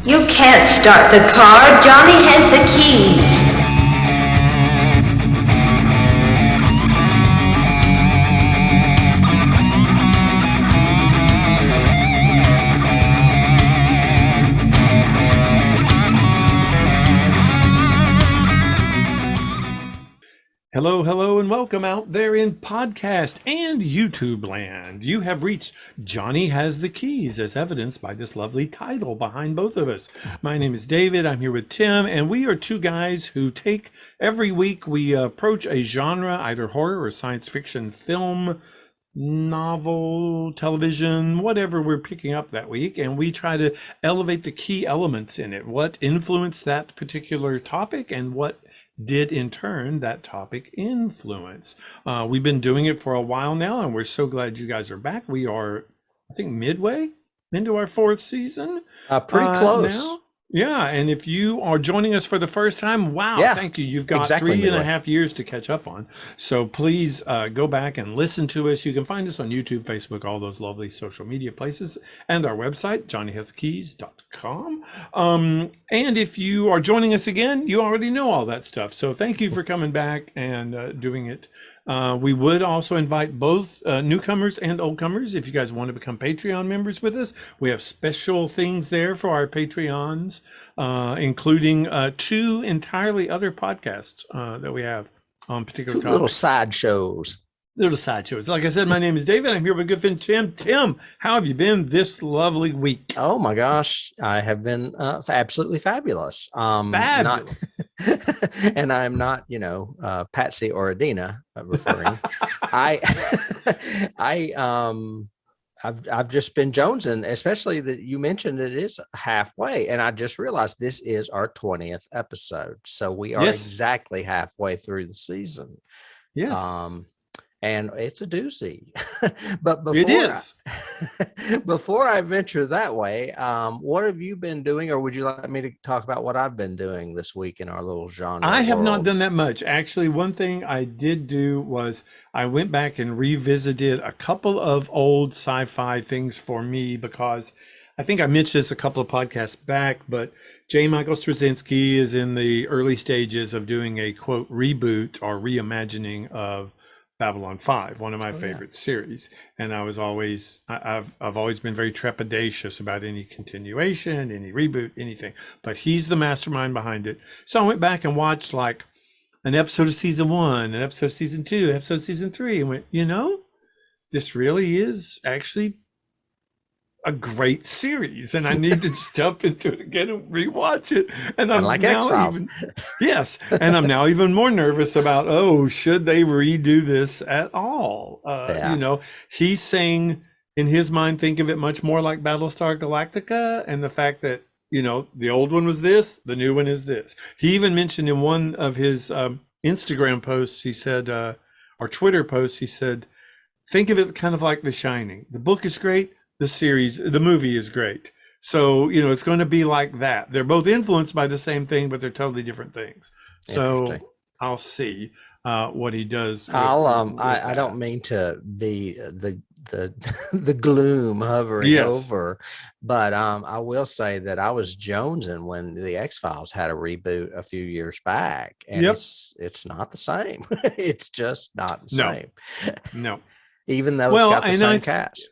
You can't start the car. Johnny has the keys. Hello, hello, and welcome out there in podcast and YouTube land. You have reached Johnny Has the Keys, as evidenced by this lovely title behind both of us. My name is David. I'm here with Tim, and we are two guys who take every week we approach a genre, either horror or science fiction film, novel, television, whatever we're picking up that week, and we try to elevate the key elements in it. What influenced that particular topic and what did in turn that topic influence. We've been doing it for a while now, and we're so glad you guys are back. We are, I think, midway into our fourth season. Pretty close now. Yeah, and if you are joining us for the first time, wow, thank you. You've got exactly 3.5 years to catch up on. So please go back and listen to us. You can find us on YouTube, Facebook, all those lovely social media places, and our website, johnnyhasthekeys.com. And if you are joining us again, you already know all that stuff. So thank you for coming back and doing it. We would also invite both newcomers and oldcomers. If you guys want to become Patreon members with us, we have special things there for our Patreons, including two entirely other podcasts that we have on particular topics. Little sideshows. Like I said, my name is David. I'm here with good friend Tim. Tim, how have you been this lovely week? Oh my gosh, I have been absolutely fabulous. Fabulous. And I'm not, Patsy or Adina referring. I've just been jonesing, especially that you mentioned it is halfway, and I just realized this is our 20th episode, so we are exactly halfway through the season. Yes. And it's a doozy. But before I venture that way, what have you been doing, or would you like me to talk about what I've been doing this week in our little genre? I have not done that much. Actually, one thing I did do was I went back and revisited a couple of old sci-fi things for me, because I think I mentioned this a couple of podcasts back, but J. Michael Straczynski is in the early stages of doing a, quote, reboot or reimagining of Babylon 5, one of my favorite series. And I've always been very trepidatious about any continuation, any reboot, anything. But he's the mastermind behind it. So I went back and watched like an episode of season 1, an episode of season 2, an episode of season 3, and went, this really is actually a great series, and I need to just jump into it again and rewatch it. And I'm like now X-Files. And I'm now even more nervous about, should they redo this at all? He's saying in his mind, think of it much more like Battlestar Galactica, and the fact that, the old one was this, the new one is this. He even mentioned in one of his Instagram posts, he said, or Twitter posts, he said, think of it kind of like The Shining. The book is great. The movie is great. So, it's going to be like that. They're both influenced by the same thing, but they're totally different things. So I'll see what he does. I don't mean to be the gloom hovering over, but I will say that I was jonesing when the X-Files had a reboot a few years back, and it's not the same. It's just not the same. No. Even though it's got the same cast.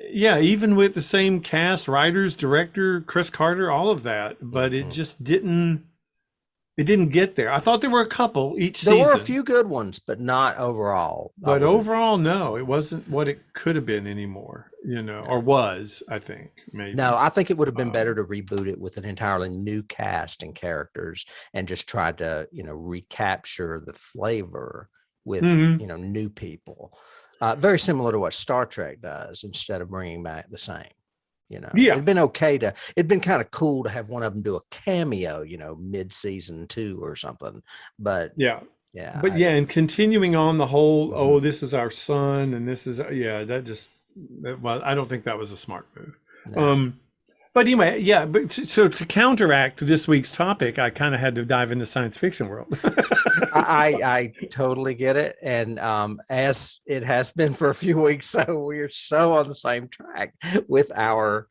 Yeah, even with the same cast, writers, director, Chris Carter, all of that, but it just didn't get there. I thought there were a couple each season. There were a few good ones, but not overall. But overall, no, it wasn't what it could have been anymore, or was, I think, maybe. No, I think it would have been better to reboot it with an entirely new cast and characters and just try to, recapture the flavor with, new people. Very similar to what Star Trek does, instead of bringing back the same. It'd been it'd been kind of cool to have one of them do a cameo, mid-season 2 or something. But and continuing on the whole, this is our son, and this is I don't think that was a smart move. No. But anyway, so to counteract this week's topic, I kind of had to dive into science fiction world. I totally get it. And as it has been for a few weeks, so we're so on the same track with our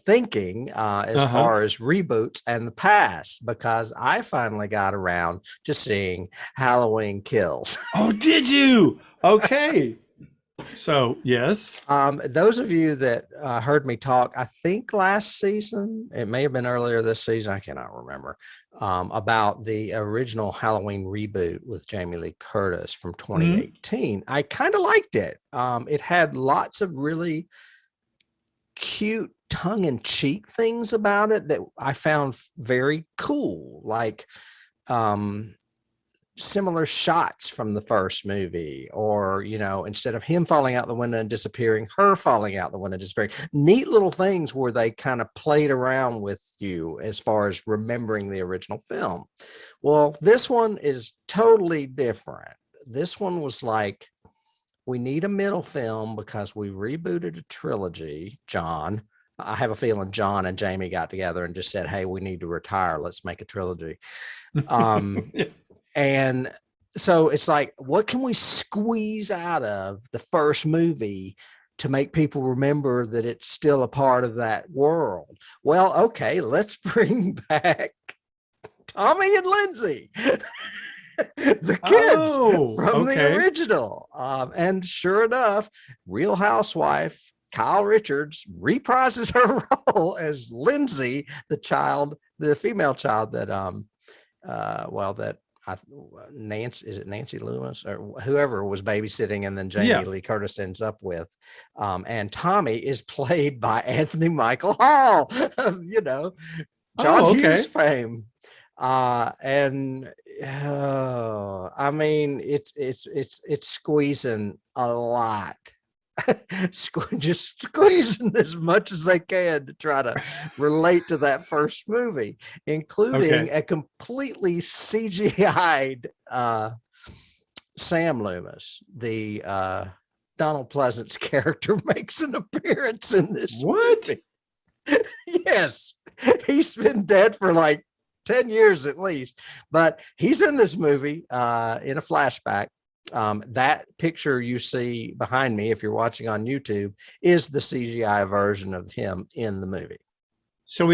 thinking as far as reboots and the past, because I finally got around to seeing Halloween Kills. Oh, did you? Okay. So, yes. Those of you that heard me talk, I think last season, it may have been earlier this season, I cannot remember, about the original Halloween reboot with Jamie Lee Curtis from 2018. I kind of liked it. It had lots of really cute tongue-in-cheek things about it that I found very cool, like similar shots from the first movie, or instead of him falling out the window and disappearing, her falling out the window and disappearing. Neat little things where they kind of played around with you as far as remembering the original film. Well, this one is totally different. This one was like, we need a middle film because we rebooted a trilogy. I have a feeling John and Jamie got together and just said, hey, we need to retire. Let's make a trilogy. And so it's like, what can we squeeze out of the first movie to make people remember that it's still a part of that world? Well, okay, let's bring back Tommy and Lindsay, the kids from the original. And sure enough, Real Housewife Kyle Richards reprises her role as Lindsay, the female child that Nancy Loomis or whoever was babysitting, and then Jamie Lee Curtis ends up with. And Tommy is played by Anthony Michael Hall, John Hughes fame. I mean, it's squeezing a lot. Just squeezing as much as they can to try to relate to that first movie, including a completely CGI'd Sam Loomis. The Donald Pleasant's character makes an appearance in this movie. Yes, he's been dead for like 10 years at least, but he's in this movie in a flashback. That picture you see behind me, if you're watching on YouTube, is the CGI version of him in the movie. So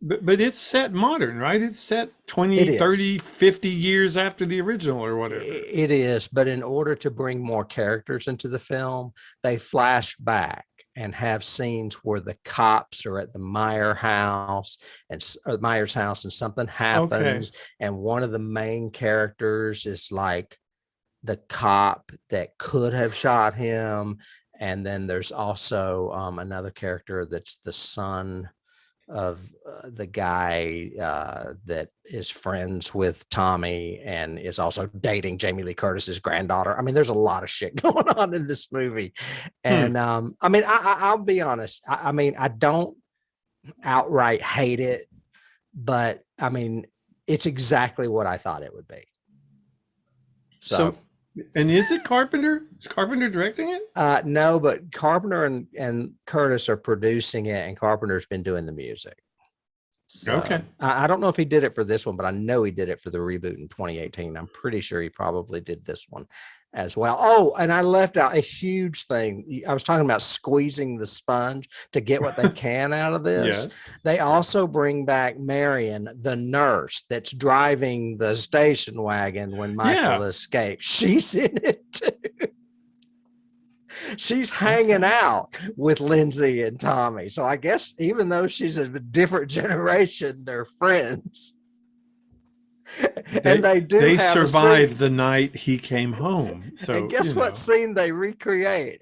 but it's set modern, right? It's set 20, 30, 50 years after the original or whatever. It is, but in order to bring more characters into the film, they flash back and have scenes where the cops are at the Myers house and something happens. And one of the main characters is like the cop that could have shot him. And then there's also another character that's the son of the guy that is friends with Tommy and is also dating Jamie Lee Curtis's granddaughter. I mean, there's a lot of shit going on in this movie. And I mean, I'll be honest. I mean, I don't outright hate it, but I mean, it's exactly what I thought it would be. So and is it Carpenter? Is Carpenter directing it? No, but Carpenter and Curtis are producing it, and Carpenter's been doing the music. So, I don't know if he did it for this one, but I know he did it for the reboot in 2018. I'm pretty sure he probably did this one as well. Oh, and I left out a huge thing. I was talking about squeezing the sponge to get what they can out of this. They also bring back Marion, the nurse that's driving the station wagon when Michael escapes. She's in it too. She's hanging out with Lindsay and Tommy. So I guess even though she's a different generation, they're friends. They survived the night he came home. So and guess what scene they recreate?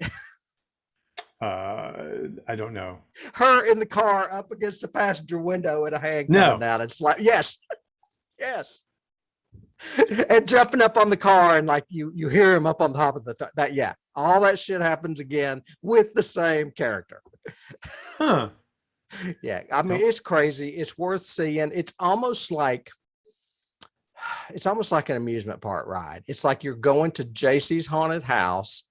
I don't know. Her in the car up against the passenger window and a hand coming down. It's like, yes. And jumping up on the car, and like you hear him up on the top of all that shit happens again with the same character. Yeah, I mean, it's crazy. It's worth seeing. It's almost like an amusement park ride. It's like you're going to JC's haunted house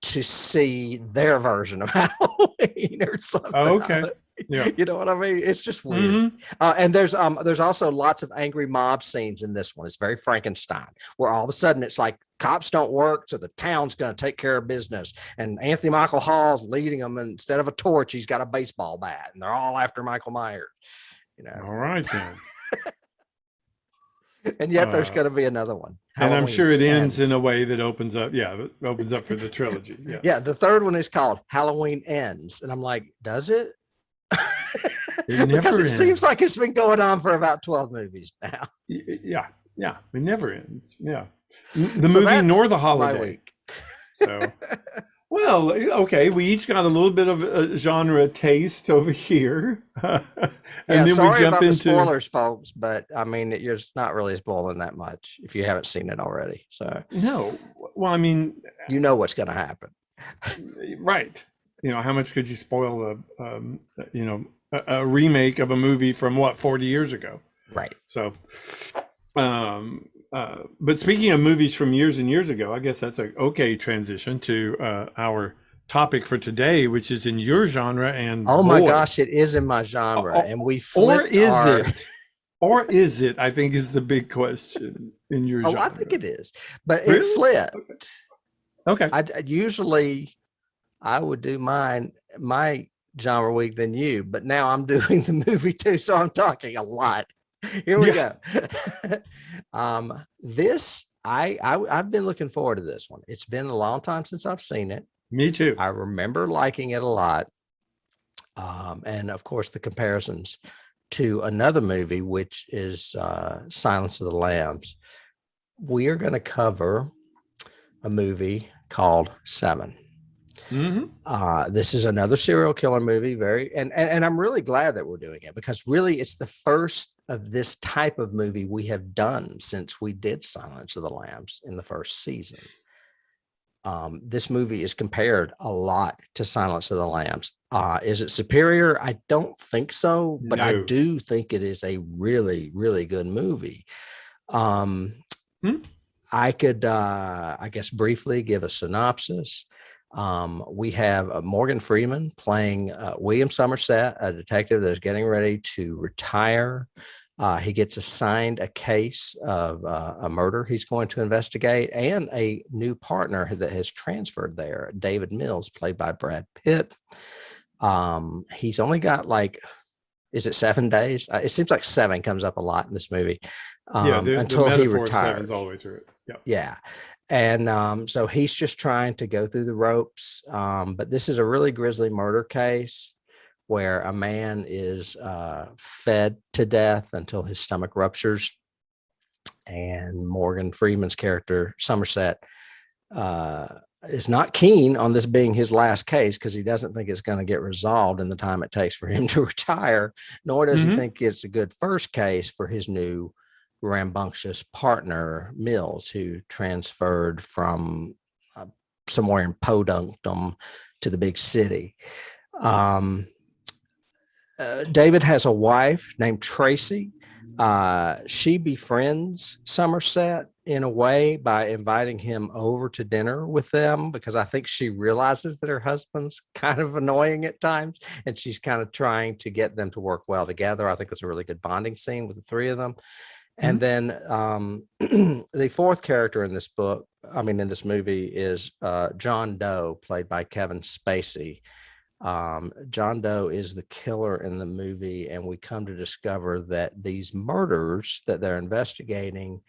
to see their version of Halloween or something. Yeah. You know what I mean? It's just weird. Mm-hmm. And there's also lots of angry mob scenes in this one. It's very Frankenstein, where all of a sudden it's like cops don't work, so the town's going to take care of business. And Anthony Michael Hall's leading them, and instead of a torch, he's got a baseball bat, and they're all after Michael Myers. You know. All right then. And yet there's going to be another one. And I'm Halloween sure it ends in a way that opens up. Yeah, it opens up for the trilogy. Yeah. Yeah, the third one is called Halloween Ends, and I'm like, does it? Because it seems like it's been going on for about 12 movies now. Yeah, it never ends. Yeah, the movie nor the holiday. So, well, okay, we each got a little bit of a genre taste over here, and then sorry we jump about into the spoilers, folks. But I mean, you're not really spoiling that much if you haven't seen it already. So no, well, I mean, you know what's going to happen, right? You know, how much could you spoil a remake of a movie from 40 years ago? Right. So, but speaking of movies from years and years ago, I guess that's a okay transition to our topic for today, which is in your genre. And oh my gosh, it is in my genre, and we flipped or is it? I think is the big question in your genre. I think it is, but really? It flipped. Okay. I would do my genre week than you, but now I'm doing the movie too, so I'm talking a lot. Here we go. I've been looking forward to this one. It's been a long time since I've seen it. Me too. I remember liking it a lot. And of course the comparisons to another movie, which is Silence of the Lambs. We are going to cover a movie called Seven. Mm-hmm. This is another serial killer movie. And I'm really glad that we're doing it, because really it's the first of this type of movie we have done since we did Silence of the Lambs in the first season. This movie is compared a lot to Silence of the Lambs. Is it superior? I don't think so, but I do think it is a really, really good movie. I could, I guess, briefly give a synopsis. We have Morgan Freeman playing William Somerset, a detective that is getting ready to retire. He gets assigned a case of a murder he's going to investigate, and a new partner that has transferred there, David Mills, played by Brad Pitt. He's only got is it 7 days? It seems like 7 comes up a lot in this movie. Until he retires. 7's all the way through it. Yeah. And so he's just trying to go through the ropes. But this is a really grisly murder case where a man is fed to death until his stomach ruptures. And Morgan Freeman's character, Somerset, is not keen on this being his last case, because he doesn't think it's going to get resolved in the time it takes for him to retire, nor does he think it's a good first case for his new rambunctious partner, Mills, who transferred from somewhere in Podunktum to the big city. David has a wife named Tracy. She befriends Somerset in a way by inviting him over to dinner with them, because I think she realizes that her husband's kind of annoying at times, and she's kind of trying to get them to work well together. I think it's a really good bonding scene with the three of them. And then the fourth character in this movie is John Doe, played by Kevin Spacey. John Doe is the killer in the movie, and we come to discover that these murders that they're investigating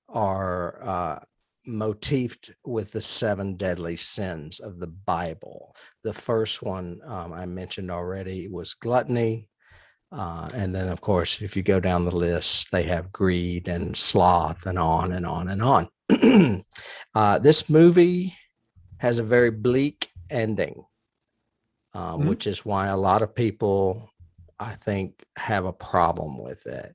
are motifed with the 7 deadly sins of the Bible. The first one I mentioned already was gluttony. And then, of course, if you go down the list, they have greed and sloth and on and on and on. This movie has a very bleak ending, which is why a lot of people, I think, have a problem with it.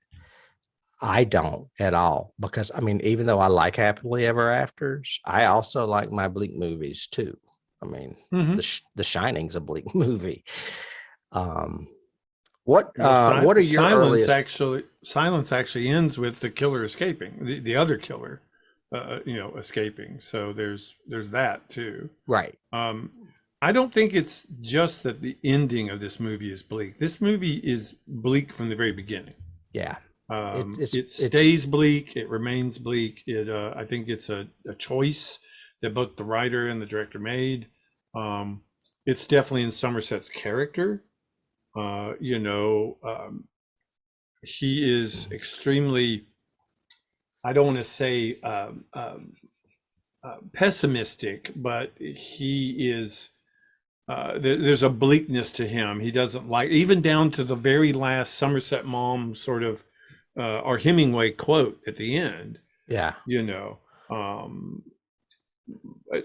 I don't at all, because, I mean, even though I like happily ever afters, I also like my bleak movies too. I mean, The Shining's a bleak movie. What are your earliest? Silence actually ends with the killer escaping, the other killer, escaping. So there's that too. Right. I don't think it's just that the ending of this movie is bleak. This movie is bleak from the very beginning. Yeah. It stays bleak. It remains bleak. I think it's a choice that both the writer and the director made. It's definitely in Somerset's character. He is extremely, I don't want to say pessimistic, but he is. There's a bleakness to him. He doesn't like, even down to the very last Somerset mom sort of, or Hemingway quote at the end. Yeah.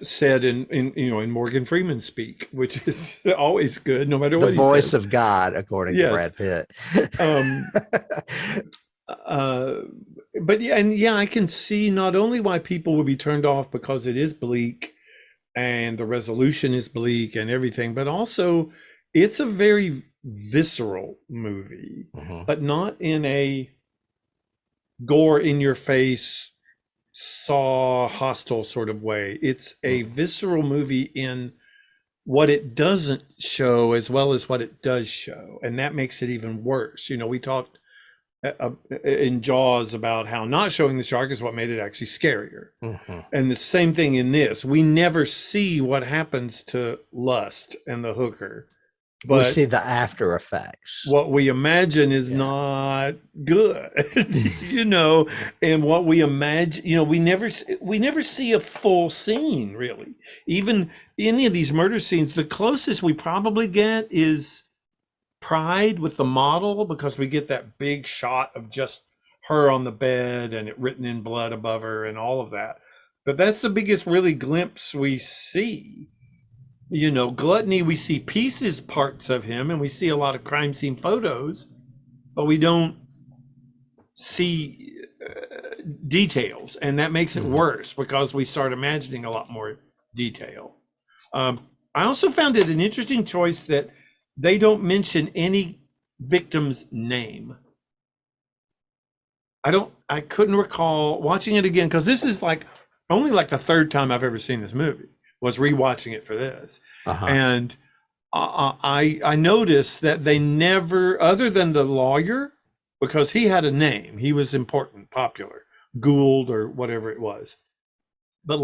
Said in Morgan Freeman speak, which is always good, no matter what the he voice says. of God, according to Brad Pitt. But yeah, I can see not only why people would be turned off because it is bleak and the resolution is bleak and everything, but also it's a very visceral movie, but not in a gore in your face, saw hostile sort of way. It's a visceral movie in what it doesn't show as well as what it does show, and that makes it even worse. We talked in Jaws about how not showing the shark is what made it actually scarier. And the same thing in this. We never see what happens to Lust and the hooker, but we see the after effects. What we imagine is not good, and what we imagine, we never see a full scene, really. Even any of these murder scenes, the closest we probably get is Pride with the model, because we get that big shot of just her on the bed and it written in blood above her and all of that. But that's the biggest really glimpse we see. Gluttony, we see parts of him, and we see a lot of crime scene photos, but we don't see details, and that makes it worse because we start imagining a lot more detail. I also found it an interesting choice that they don't mention any victim's name. I couldn't recall watching it again, because this is only the third time I've ever seen this movie, was rewatching it for this. And I noticed that they never, other than the lawyer, because he had a name, he was important, popular, Gould or whatever it was. But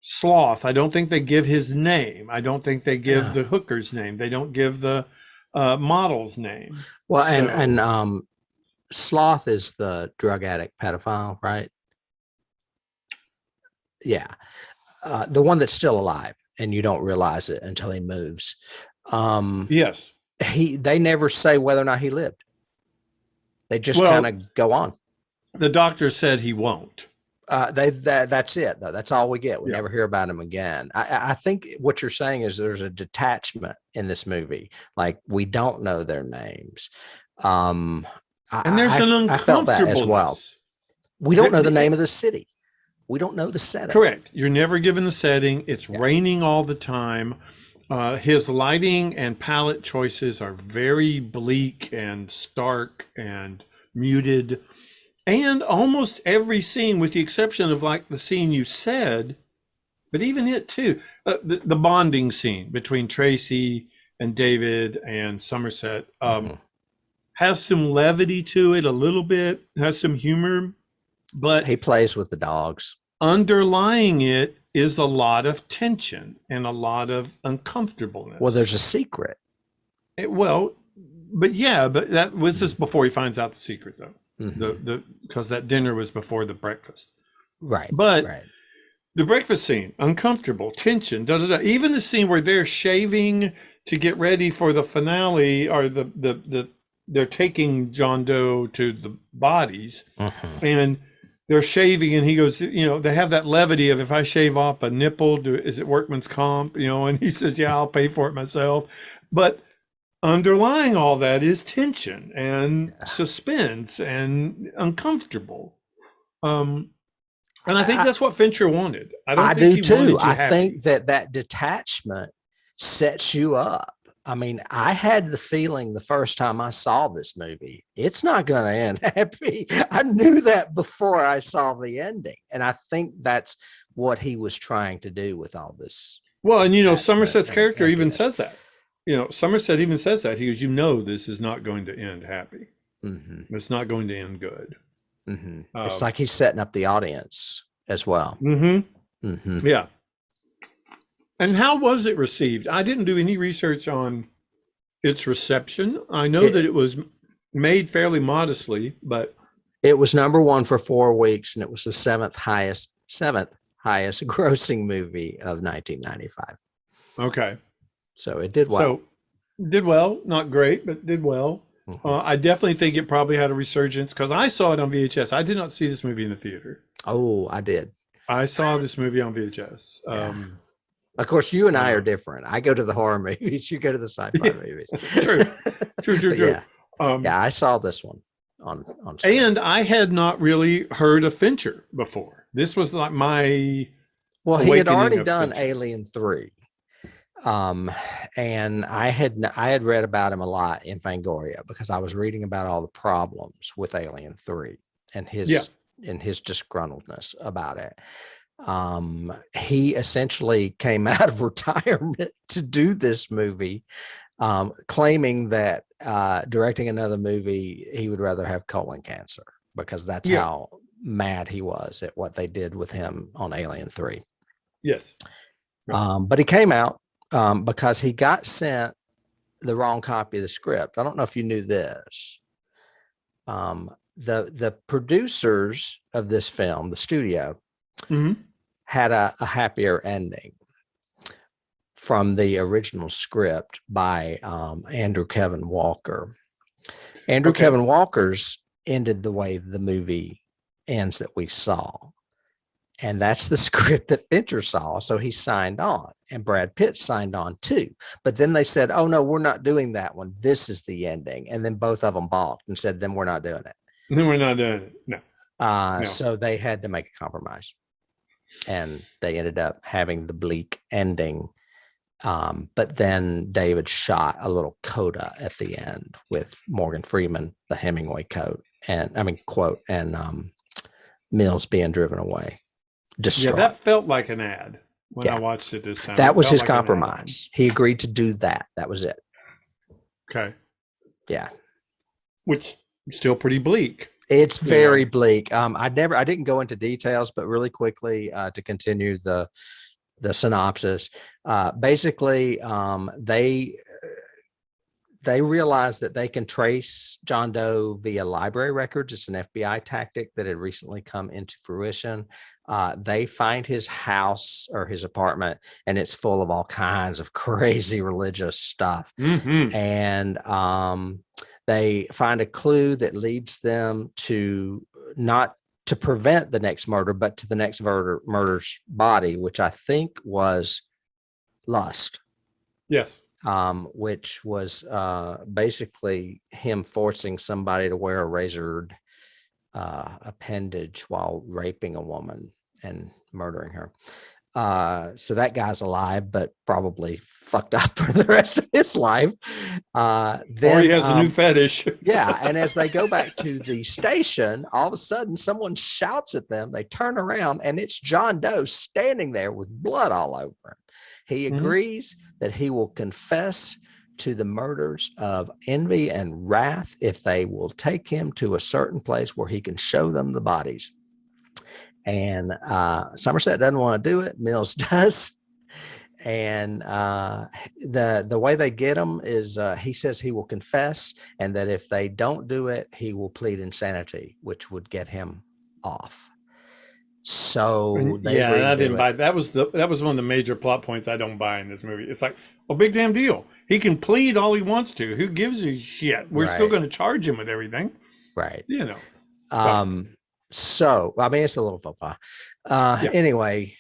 Sloth, I don't think they give his name. I don't think they give the hooker's name. They don't give the model's name. Well, and Sloth is the drug addict pedophile, right? Yeah. The one that's still alive, and you don't realize it until he moves. Yes. They never say whether or not he lived. They just kind of go on. The doctor said he won't. That's it, though. That's all we get. We never hear about him again. I think what you're saying is there's a detachment in this movie. We don't know their names. And there's an uncomfortableness. I felt that as well. We don't know the name of the city. We don't know the setting. Correct. You're never given the setting. It's raining all the time. His lighting and palette choices are very bleak and stark and muted. And almost every scene, with the exception of the scene you said, but even it too, the bonding scene between Tracy and David and Somerset has some levity to it a little bit, has some humor. But he plays with the dogs. Underlying it is a lot of tension and a lot of uncomfortableness. Well, there's a secret. But that was just before he finds out the secret, though. Because that dinner was before the breakfast. Right. But the breakfast scene, uncomfortable, tension, even the scene where they're shaving to get ready for the finale, or they're taking John Doe to the bodies, and they're shaving, and he goes, they have that levity of, if I shave off a nipple, is it workman's comp? And he says, yeah, I'll pay for it myself. But underlying all that is tension and suspense and uncomfortable. And I think that's what Fincher wanted. I do too. I think that detachment sets you up. I mean, I had the feeling the first time I saw this movie, it's not going to end happy. I knew that before I saw the ending. And I think that's what he was trying to do with all this Well, and Attachment Somerset's and character even emptiness. says that. Somerset even says that. He goes, this is not going to end happy. Hmm. It's not going to end good. Hmm. It's Um, like he's setting up the audience as well. hmm Hmm. Yeah. And how was it received? I didn't do any research on its reception. I know that It, it was made fairly modestly, but it was number one for 4 weeks, and it was the seventh highest grossing movie of 1995. okay. So it did well. So did well, not great, but did well. Hmm. I definitely think it probably had a resurgence because I saw it on VHS. I did not see this movie in the theater. Oh, I did. I saw this movie on VHS. Yeah. Of course, you and I are Uh, different. I go to the horror movies. You go to the sci-fi movies. true, true. But yeah, Um, I saw this one on screen. and I had not really heard of Fincher before. This was like my Well, he had awakening already of done Fincher. Alien 3. And I had read about him a lot in Fangoria because I was reading about all the problems with Alien 3 and Yeah. his disgruntledness about it. He essentially came out of retirement to do this movie, claiming that directing another movie, he would rather have colon cancer because that's Yeah. how mad he was at what they did with him on Alien 3. Yes. But he came out because he got sent the wrong copy of the script. I don't know if you knew this. The producers of this film, the studio, Hmm. had a happier ending from the original script by Andrew Kevin Walker. Andrew Okay. Kevin Walker's ended the way the movie ends that we saw. And that's the script that Fincher saw. So he signed on, and Brad Pitt signed on too. But then they said, oh, no, we're not doing that one. This is the ending. And then both of them balked and said, then we're not doing it. No, we're not doing it. No. No. So they had to make a compromise. And they ended up having the bleak ending. But then David shot a little coda at the end with Morgan Freeman, the Hemingway quote, and Mills being driven away. Distraught. Yeah, that felt like an ad when I watched it this time. That It was felt his like an ad. compromise. He agreed to do that. That was it. Okay. Yeah. Which is still pretty bleak. It's very bleak. I didn't go into details, but really quickly to continue the synopsis. Basically, they realized that they can trace John Doe via library records. It's an FBI tactic that had recently come into fruition. They find his house or his apartment, and it's full of all kinds of crazy religious stuff. Mm-hmm. And they find a clue that leads them to not to prevent the next murder, but to the next murder's body, which I think was lust. Yes. Which was basically him forcing somebody to wear a razored appendage while raping a woman and murdering her. So that guy's alive, but probably fucked up for the rest of his life. Then, or he has a new fetish. Yeah. And as they go back to the station, all of a sudden someone shouts at them. They turn around and it's John Doe standing there with blood all over him. He agrees that he will confess to the murders of Envy and Wrath if they will take him to a certain place where he can show them the bodies. And Somerset doesn't want to do it. Mills does. And the way they get him is he says he will confess, and that if they don't do it, he will plead insanity, which would get him off. So I didn't buy. That was one of the major plot points I don't buy in this movie. It's like, well, big damn deal. He can plead all he wants to. Who gives a shit? We're still going to charge him with everything, right? So I mean, it's a little faux pas. Anyway,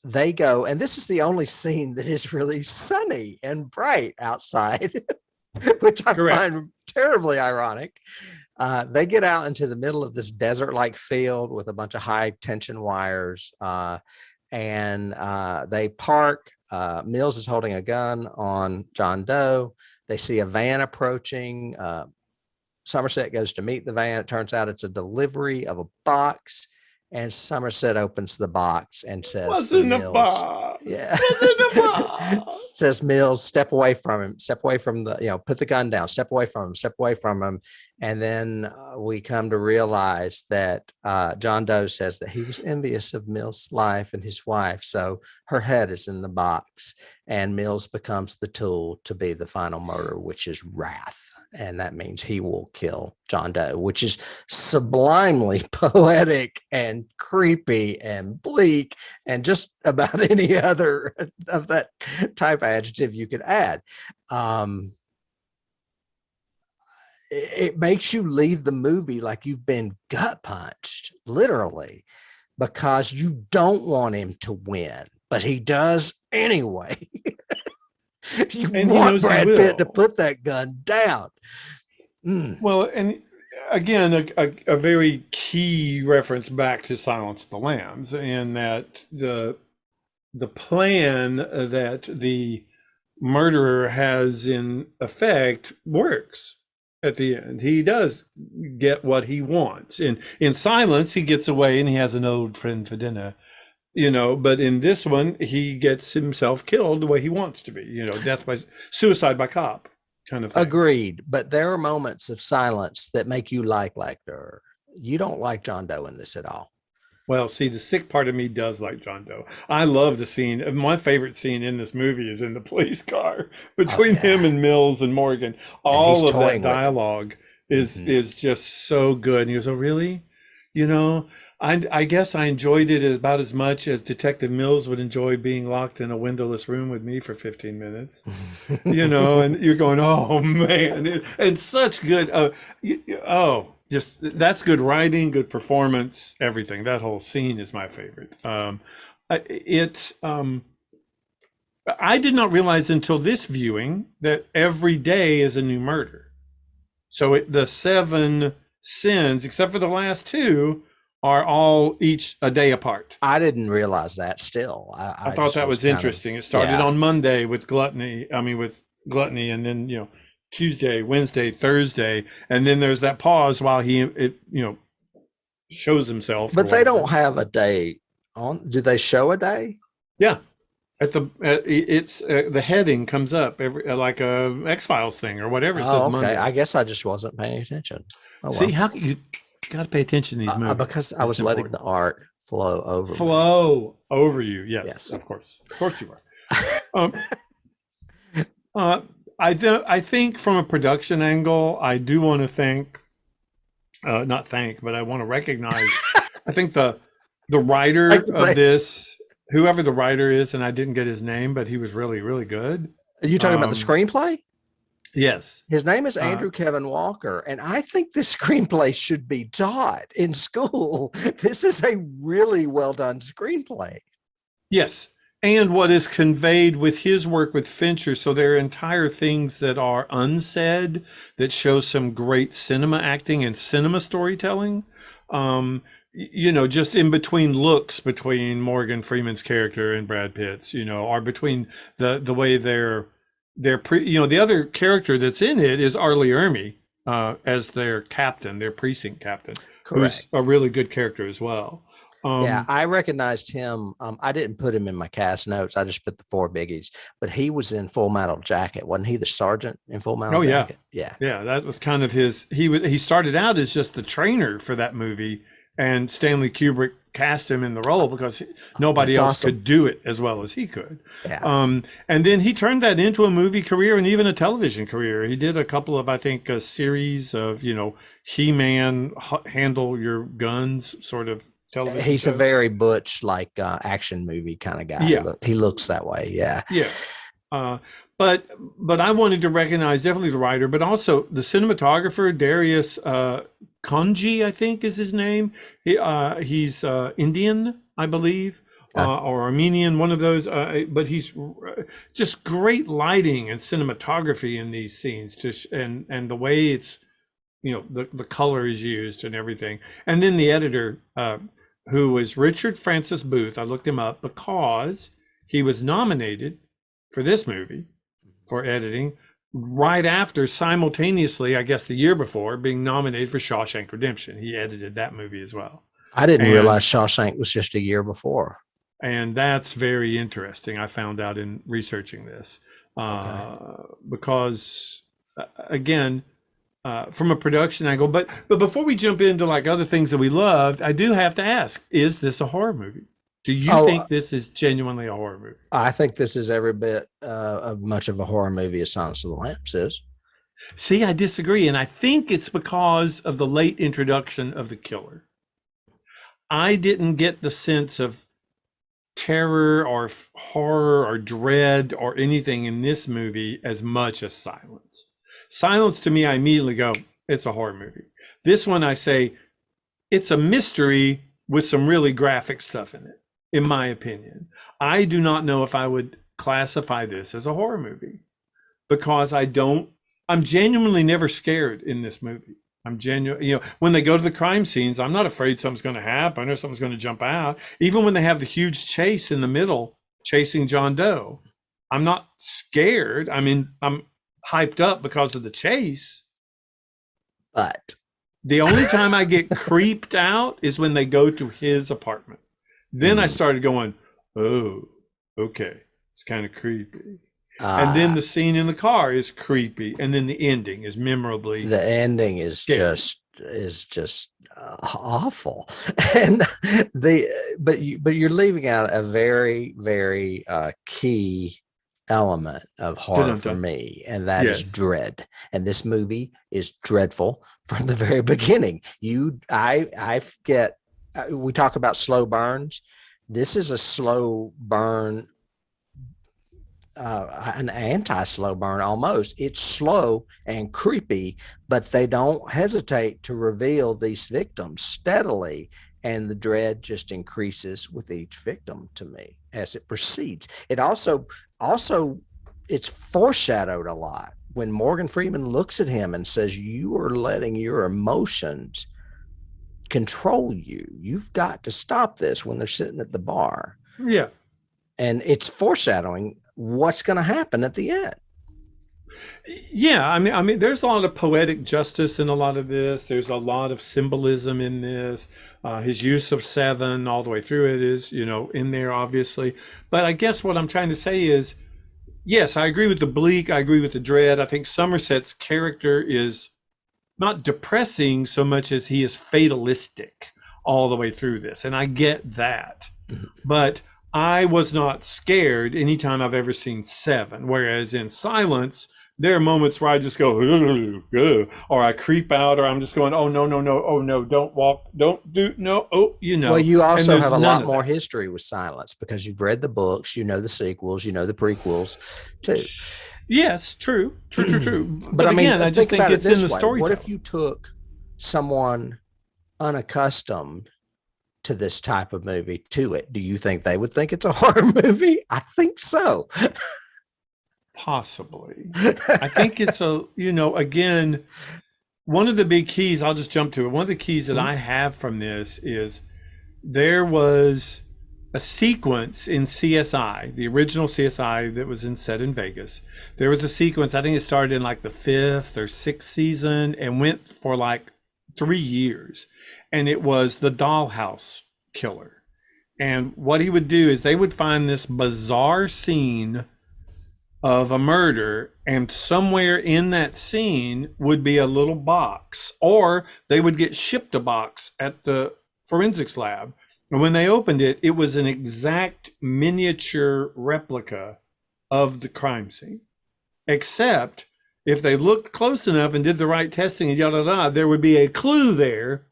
they go, and this is the only scene that is really sunny and bright outside, which I find terribly ironic. They get out into the middle of this desert-like field with a bunch of high-tension wires, and they park. Mills is holding a gun on John Doe. They see a van approaching. Somerset goes to meet the van. It turns out it's a delivery of a box, And Somerset opens the box and says What's to in the Mills, box? yeah, What's in the box? says Mills, step away from him, step away from the, put the gun down, step away from him, step away from him. And then we come to realize that John Doe says that he was envious of Mills' life and his wife. So her head is in the box, and Mills becomes the tool to be the final murder, which is wrath. And that means he will kill John Doe, which is sublimely poetic and creepy and bleak and just about any other of that type of adjective you could add. It makes you leave the movie like you've been gut punched, literally, because you don't want him to win, but he does anyway. You And want Brad Pitt to put that gun down. Well, and again, a very key reference back to Silence of the Lambs, in that the plan that the murderer has in effect works at the end. He does get what he wants. In Silence, he gets away and he has an old friend for dinner. But in this one, he gets himself killed the way he wants to be, suicide by cop kind of thing. Agreed. But there are moments of silence that make you like Lecter. You don't like John Doe in this at all. Well, see, the sick part of me does like John Doe. I love the scene. My favorite scene in this movie is in the police car between him and Mills and Morgan. All of that dialogue is just so good. And he goes, "Oh, really? I guess I enjoyed it about as much as Detective Mills would enjoy being locked in a windowless room with me for 15 minutes. And you're going, oh man, and such good, just that's good writing, good performance, everything. That whole scene is my favorite. I did not realize until this viewing that every day is a new murder. So the 7 sins, except for the last 2, are all each a day apart. I didn't realize that still. I thought that was interesting. It started on Monday with gluttony, and then, Tuesday, Wednesday, Thursday, and then there's that pause while he shows himself. But they don't have a day on. Do they show a day? Yeah. It's the heading comes up every like a X-Files thing or whatever. It says Monday. I guess I just wasn't paying attention. See, how you got to pay attention to these movies because I was letting the art flow over you. Yes, of course you are. I think from a production angle, I do want to thank, not thank, but I want to recognize. I think the writer of this, whoever the writer is, and I didn't get his name, but he was really, really good. Are you talking about the screenplay? Yes. His name is Andrew Kevin Walker, and I think this screenplay should be taught in school. This is a really well done screenplay. Yes. And what is conveyed with his work with Fincher. So there are entire things that are unsaid that show some great cinema acting and cinema storytelling. Just in between looks between Morgan Freeman's character and Brad Pitt's, or between the way the other character that's in it is Arlie Ermey as their captain, their precinct captain, Correct. Who's a really good character as well. I recognized him. I didn't put him in my cast notes. I just put the 4 biggies. But he was in Full Metal Jacket, wasn't he? The sergeant in Full Metal Jacket. Yeah. That was kind of his. He started out as just the trainer for that movie, and Stanley Kubrick cast him in the role because nobody else could do it as well as he could. Yeah. And then he turned that into a movie career and even a television career. He did a couple of, I think, a series of, He-Man, Handle Your Guns sort of television He's shows. a very butch, action movie kind of guy. Yeah. He looks that way. Yeah. Yeah. But I wanted to recognize definitely the writer, but also the cinematographer, Darius Kanji, I think is his name. He's Indian, I believe, or Armenian, one of those. But he's just great lighting and cinematography in these scenes, and the way it's, the color is used and everything. And then the editor, who was Richard Francis Booth. I looked him up because he was nominated for this movie for editing right after, simultaneously, I guess the year before, being nominated for Shawshank Redemption. He edited that movie as well. I didn't realize And Shawshank was just a year before. and that's very interesting. I found out in researching this Okay. because again, from a production angle. But before we jump into like other things that we loved, I do have to ask: is this a horror movie? Do you Oh, think this is genuinely a horror movie? I think this is every bit of much of a horror movie as Silence of the Lambs is. See, I disagree, and I think it's because of the late introduction of the killer. I didn't get the sense of terror or horror or dread or anything in this movie as much as Silence. Silence to me, I immediately go, it's a horror movie. This one, I say, it's a mystery with some really graphic stuff in it, in my opinion. I do not know if I would classify this as a horror movie because I'm genuinely never scared in this movie. I'm genuine, when they go to the crime scenes, I'm not afraid something's going to happen or something's going to jump out. Even when they have the huge chase in the middle, chasing John Doe, I'm not scared. I mean, I'm hyped up because of the chase. But the only time I get creeped out is when they go to his apartment. Then I started going, oh, okay, it's kind of creepy. And then the scene in the car is creepy, and then the ending is memorably. The ending is scary. just awful, and but you're leaving out a very, very key element of horror for me, and that is dread. And this movie is dreadful from the very beginning. We talk about slow burns. This is a slow burn. An anti-slow burn almost. It's slow and creepy, but they don't hesitate to reveal these victims steadily, and the dread just increases with each victim to me as it proceeds. It also it's foreshadowed a lot when Morgan Freeman looks at him and says, you are letting your emotions control you. You've got to stop this, when they're sitting at the bar. Yeah. And it's foreshadowing what's going to happen at the end. Yeah, I mean, there's a lot of poetic justice in a lot of this. There's a lot of symbolism in this. His use of 7 all the way through it is, in there, obviously. But I guess what I'm trying to say is, yes, I agree with the bleak. I agree with the dread. I think Somerset's character is not depressing so much as he is fatalistic all the way through this. And I get that. But I was not scared anytime I've ever seen 7, whereas in Silence, there are moments where I just go, or I creep out, or I'm just going, oh, no, oh, no, don't walk, don't do, no, oh, Well, you also have a lot more history with Silence because you've read the books, the sequels, the prequels, too. Yes, true. But again, I just think it's in the story. What if you took someone unaccustomed to this type of movie to it? Do you think they would think it's a horror movie? I think so. Possibly. I think it's again, one of the big keys, I'll just jump to it. One of the keys that I have from this is there was a sequence in CSI, the original CSI that was set in Vegas. There was a sequence, I think it started in like the 5th or 6th season and went for like 3 years. And it was the dollhouse killer. And what he would do is they would find this bizarre scene of a murder, and somewhere in that scene would be a little box, or they would get shipped a box at the forensics lab. And when they opened it, it was an exact miniature replica of the crime scene. Except if they looked close enough and did the right testing and there would be a clue there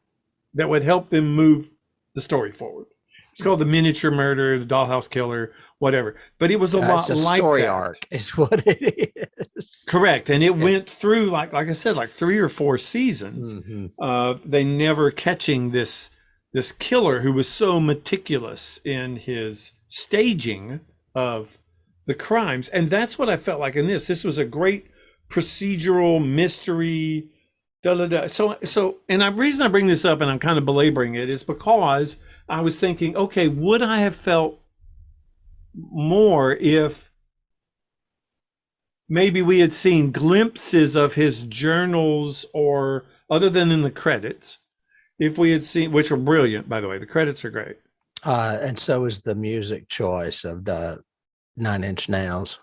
that would help them move the story forward. It's called the miniature murder, the dollhouse killer, whatever. But it was a lot like story that. Arc is what it is. Correct. And it went through, like I said, like 3 or 4 seasons. They never catching this killer who was so meticulous in his staging of the crimes. And that's what I felt like in this. This was a great procedural mystery. So, and the reason I bring this up, and I'm kind of belaboring it, is because I was thinking, okay, would I have felt more if maybe we had seen glimpses of his journals, or other than in the credits, if we had seen, which are brilliant, by the way. The credits are great. And so is the music choice of the Nine Inch Nails.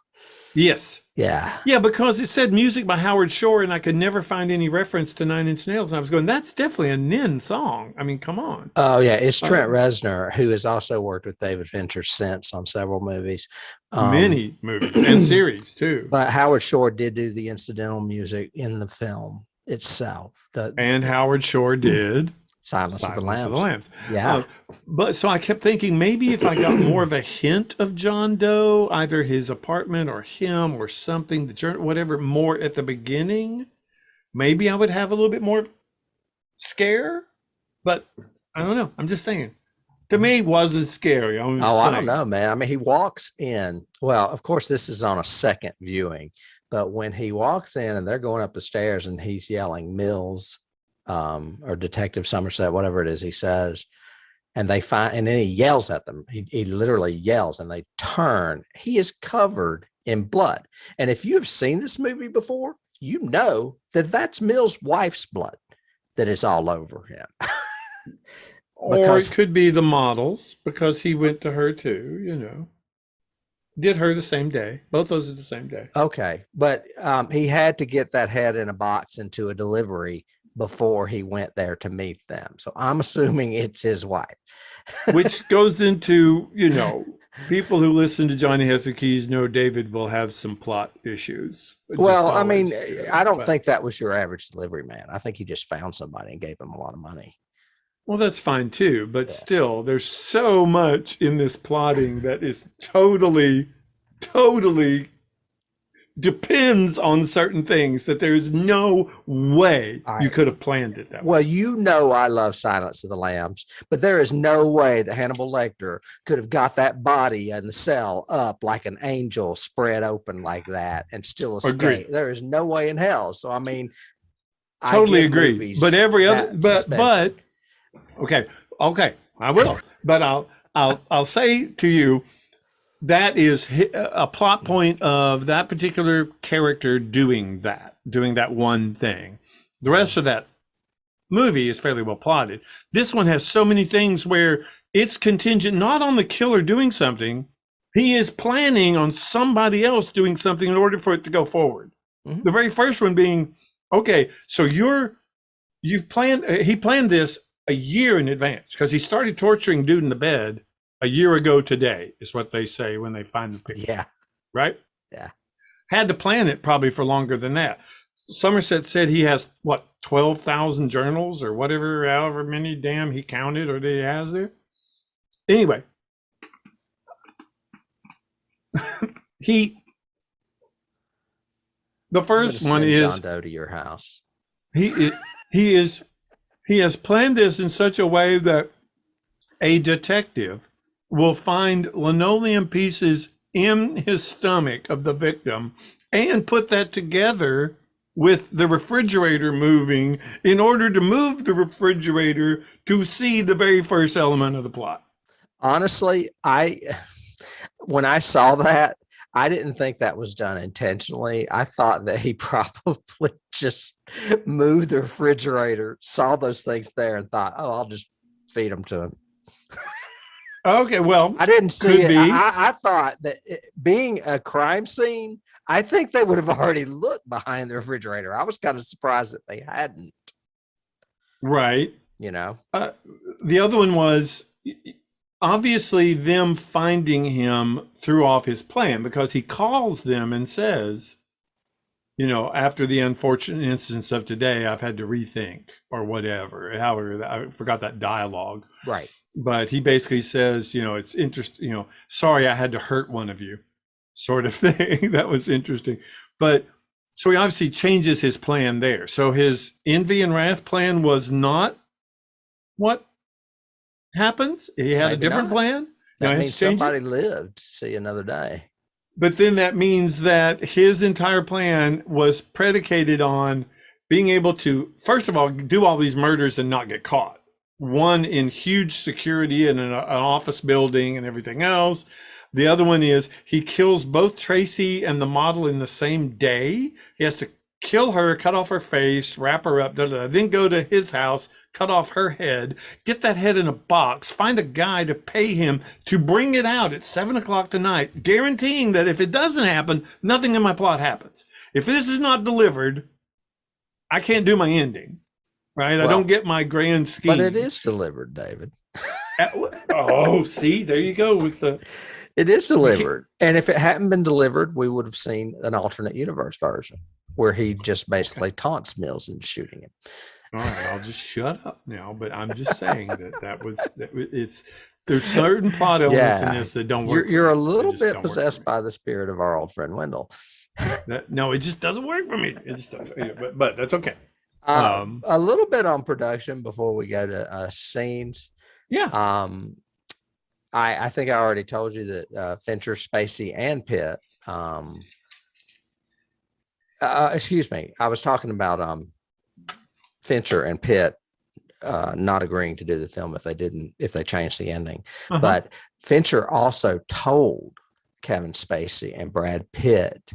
Yes. Yeah. Yeah, because it said music by Howard Shore, and I could never find any reference to Nine Inch Nails. And I was going, that's definitely a Nin song. I mean, come on. Oh, yeah. It's Trent Reznor, who has also worked with David Fincher since on several movies. Many movies and series, too. But Howard Shore did do the incidental music in the film itself. And Howard Shore did Silence of the Lambs. Yeah. But so I kept thinking maybe if I got more of a hint of John Doe, either his apartment or him or something, the journey, whatever, more at the beginning, maybe I would have a little bit more scare. But I don't know. I'm just saying. To me, it wasn't scary. I don't know, man. I mean, he walks in. Well, of course, this is on a second viewing. But when he walks in and they're going up the stairs and he's yelling Mills, or Detective Somerset, whatever it is he says, and they find, and then he yells at them. He literally yells, and they turn. He is covered in blood. And if you have seen this movie before, you know that that's Mills' wife's blood that is all over him. Or it could be the models, because he went to her too, you know. Did her the same day. Both those are the same day. Okay. But he had to get that head in a box into a delivery before he went there to meet them. So I'm assuming it's his wife. Which goes into, you know, people who listen to Johnny Has the Keys know David will have some plot issues. Well, I mean, I don't think that was your average delivery man. I think he just found somebody and gave him a lot of money. Well, that's fine too, but still, there's so much in this plotting that is totally depends on certain things that there is no way you could have planned it that way. Well, you know I love Silence of the Lambs, but there is no way that Hannibal Lecter could have got that body in the cell up like an angel spread open like that and still escape. Agreed. There is no way in hell. So, I mean, totally agree. But every other, but okay, I will. But I'll say to you, that is a plot point of that particular character doing that one thing. The rest of that movie is fairly well plotted. This one has so many things where it's contingent not on the killer doing something. He is planning on somebody else doing something in order for it to go forward. Mm-hmm. The very first one being, okay, so he planned this a year in advance, because he started torturing dude in the bed a year ago today, is what they say when they find the picture. Yeah. Right? Yeah. Had to plan it probably for longer than that. Somerset said he has, 12,000 journals or whatever, however many damn he counted or that he has there. Anyway. The first one is John Doe to your house. He has planned this in such a way that a detective will find linoleum pieces in his stomach of the victim and put that together with the refrigerator moving in order to move the refrigerator to see the very first element of the plot. Honestly, when I saw that, I didn't think that was done intentionally. I thought that he probably just moved the refrigerator, saw those things there, and thought, "Oh, I'll just feed them to him." Okay, well, I didn't see it. I thought that being a crime scene, I think they would have already looked behind the refrigerator. I was kind of surprised that they hadn't. Right. You know? The other one was obviously them finding him threw off his plan, because he calls them and says, after the unfortunate instance of today, I've had to rethink or whatever. However, I forgot that dialogue. Right. But he basically says, it's interesting, sorry, I had to hurt one of you, sort of thing. That was interesting. But so he obviously changes his plan there. So his envy and wrath plan was not what happens. He had a different plan. That means somebody lived to see another day. But then that means that his entire plan was predicated on being able to, first of all, do all these murders and not get caught. One in huge security in an office building and everything else. The other one is he kills both Tracy and the model in the same day. He has to kill her, cut off her face, wrap her up, then go to his house, cut off her head, get that head in a box, find a guy to pay him to bring it out at 7 o'clock tonight, guaranteeing that if it doesn't happen, nothing in my plot happens. If this is not delivered, I can't do my ending, right? I don't get my grand scheme. But it is delivered, David. Oh, see, there you go with the. It is delivered. And if it hadn't been delivered, we would have seen an alternate universe version where he just basically taunts Mills into shooting him. All right, I'll just shut up now. But I'm just saying there's certain plot elements in this that don't work. You're a little bit possessed by the spirit of our old friend Wendell. No, it just doesn't work for me. It just doesn't. But that's okay. A little bit on production before we go to scenes. Yeah. I think I already told you that Fincher, Spacey, and Pitt. Excuse me. I was talking about Fincher and Pitt not agreeing to do the film if they changed the ending. Uh-huh. But Fincher also told Kevin Spacey and Brad Pitt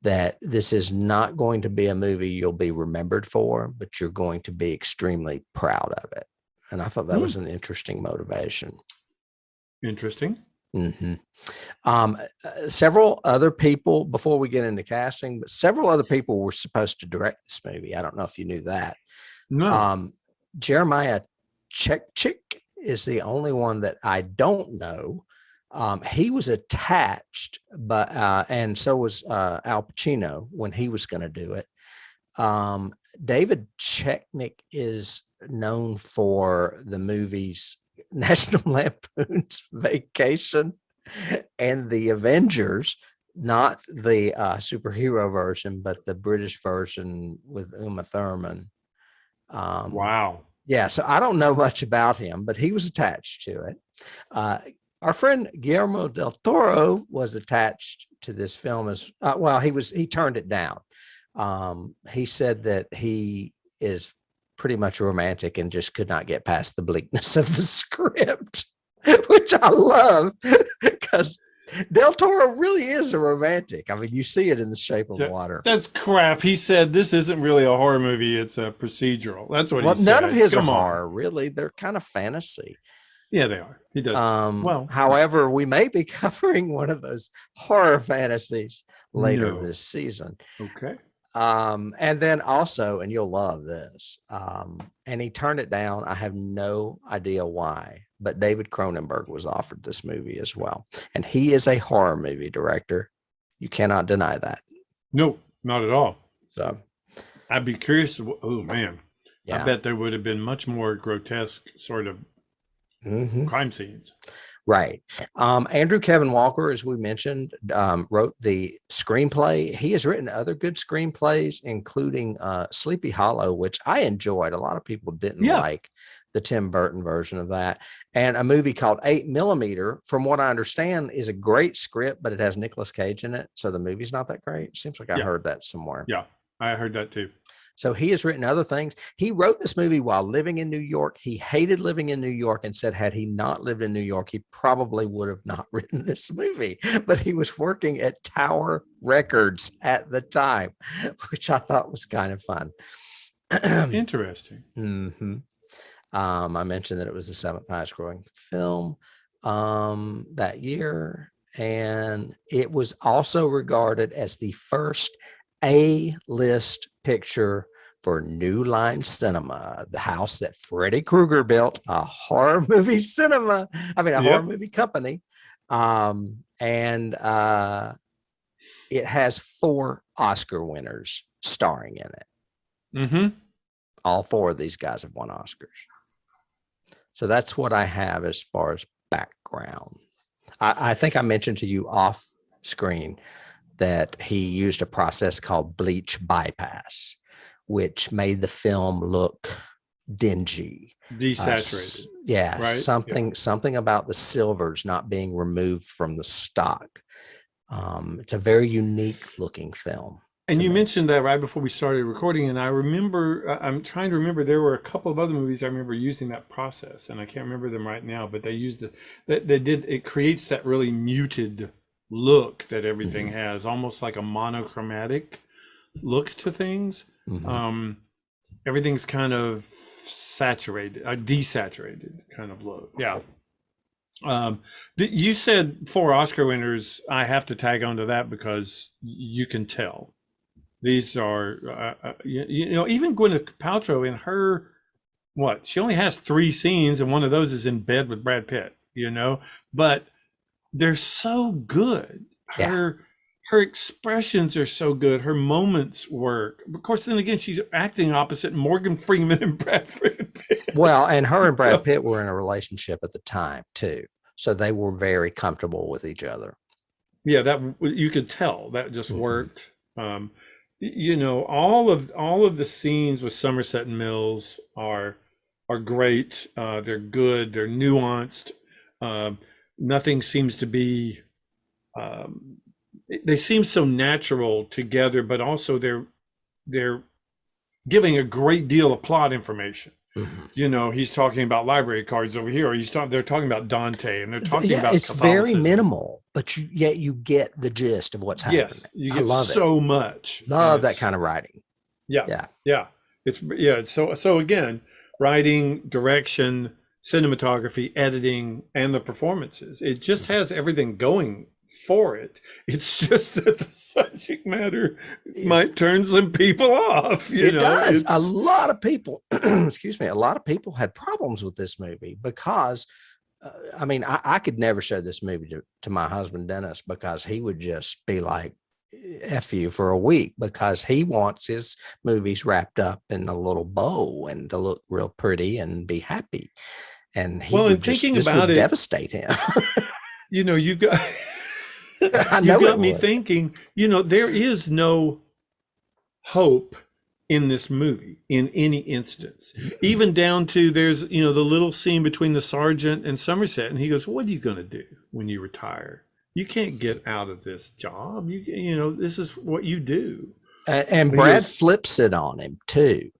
that this is not going to be a movie you'll be remembered for, but you're going to be extremely proud of it. And I thought that was an interesting motivation. Interesting. Mm-hmm. Several other people, before we get into casting, but several other people were supposed to direct this movie. I don't know if you knew that. No. Jeremiah Chekchik is the only one that I don't know. He was attached, but and so was Al Pacino when he was going to do it. David Chechnik is known for the movies National Lampoon's Vacation and The Avengers, not the superhero version, but the British version with Uma Thurman. Wow. Yeah, so I don't know much about him, but he was attached to it. Our friend Guillermo del Toro was attached to this film as well. He turned it down. He said that he is pretty much romantic and just could not get past the bleakness of the script, which I love because Del Toro really is a romantic. I mean, you see it in The Shape of Water. That's crap. He said this isn't really a horror movie; it's a procedural. That's what he said. None of his are horror, really. They're kind of fantasy. Yeah, they are. He does. However, we may be covering one of those horror fantasies later this season. Okay. And then also, and you'll love this, and he turned it down. I have no idea why, but David Cronenberg was offered this movie as well. And he is a horror movie director. You cannot deny that. No, not at all. So I'd be curious. Oh, man. Yeah. I bet there would have been much more grotesque sort of crime scenes. Right. Andrew Kevin Walker, as we mentioned, wrote the screenplay. He has written other good screenplays, including Sleepy Hollow, which I enjoyed. A lot of people didn't like the Tim Burton version of that. And a movie called 8mm, from what I understand, is a great script, but it has Nicolas Cage in it. So the movie's not that great. Seems like I heard that somewhere. Yeah, I heard that too. So he has written other things. He wrote this movie while living in New York. He hated living in New York and said, had he not lived in New York, he probably would have not written this movie. But he was working at Tower Records at the time, which I thought was kind of fun. Interesting. Mm-hmm. I mentioned that it was the 7th highest growing film that year. And it was also regarded as the first A-list picture for New Line Cinema, the house that Freddy Krueger built, a horror movie horror movie company. And it has 4 Oscar winners starring in it. Mm-hmm. All 4 of these guys have won Oscars. So that's what I have as far as background. I think I mentioned to you off screen that he used a process called bleach bypass, which made the film look dingy, desaturated. Right? Something about the silvers not being removed from the stock. It's a very unique looking film. And you mentioned that right before we started recording, and I remember, I'm trying to remember, there were a couple of other movies I remember using that process, and I can't remember them right now, but they used it creates that really muted look that everything has, almost like a monochromatic look to things. Mhm. Everything's kind of saturated, desaturated kind of look. Yeah. You said 4 Oscar winners. I have to tag onto that because you can tell these are, even Gwyneth Paltrow in her, what, she only has 3 scenes, and one of those is in bed with Brad Pitt, but they're so good. Yeah. Her expressions are so good. Her moments work. Of course, then again, she's acting opposite Morgan Freeman and Brad Pitt. Well, and her and Brad So, Pitt were in a relationship at the time too. So they were very comfortable with each other. yeah, that you could tell that just Mhm. worked. All of the scenes with Somerset and Mills are great. They're good. They're nuanced. Um, Nothing seems to be. Um, they seem so natural together, but also they're giving a great deal of plot information. Mhm. He's talking about library cards over here, or they're talking about Dante, and they're talking Yeah, about it's very Catholicism. minimal, but yet you get the gist of what's happening. Yes, you I get love it. so much, and Love that it's kind of writing. yeah, Yeah. yeah. So again, writing, direction, cinematography, editing, and the performances. It just has everything going for it. It's just that the subject matter Is might turn some people off, it does. A It's lot of people, excuse me, a lot of people had problems with this movie because I mean, I could never show this movie to my husband Dennis because he would just be like, F you for a week because he wants his movies wrapped up in a little bow and to look real pretty and be happy. And he well, would and just, thinking this about would it, devastate him. you've got I you've know it got me would. thinking, there is no hope in this movie in any instance, even down to there's the little scene between the sergeant and Somerset, and he goes, what are you going to do when you retire? You can't get out of this job. This is what you do. And And he Brad goes, flips it on him too.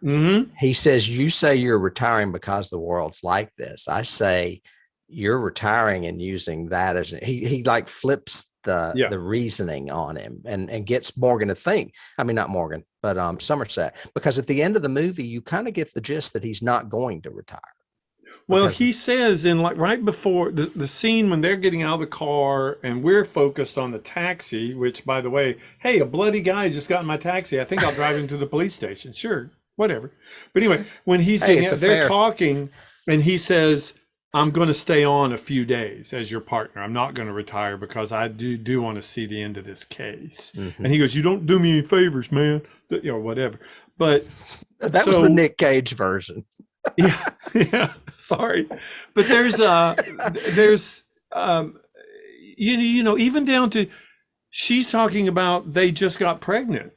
mm-hmm. He says, you say you're retiring because the world's like this. I say you're retiring and using that as he like flips Yeah. the reasoning on him and gets Morgan to think. I mean, not Morgan, but Somerset, because at the end of the movie, you kind of get the gist that he's not going to retire Well, because he says in like right before the scene when they're getting out of the car and we're focused on the taxi, which by the way, hey, a bloody guy just got in my taxi. I think I'll drive him to the police station. Sure, whatever. But anyway, when he's hey, getting it's a out, they're fair. talking and he says, I'm going to stay on a few days as your partner. I'm not going to retire because I do want to see the end of this case. And Mhm. he goes, you don't do me any favors, man, whatever. But That was the so Nick Cage version. yeah, yeah. Sorry, but there's um, even down to she's talking about they just got pregnant,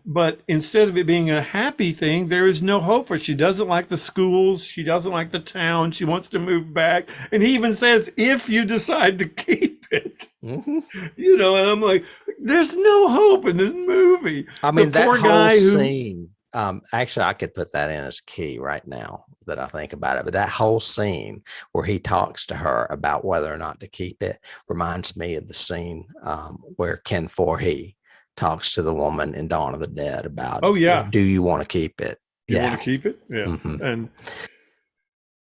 but instead of it being a happy thing, there is no hope for her. She doesn't like the schools, she doesn't like the town, she wants to move back, and he even says if you decide to keep it, Mhm. and I'm like, there's no hope in this movie. I The mean, that poor whole guy who scene, actually, I could put that in as key right now that I think about it. But that whole scene where he talks to her about whether or not to keep it reminds me of the scene where Ken Foree talks to the woman in Dawn of the Dead about, oh yeah, do you want to keep it? you want Yeah. to keep it, yeah, Hmm. and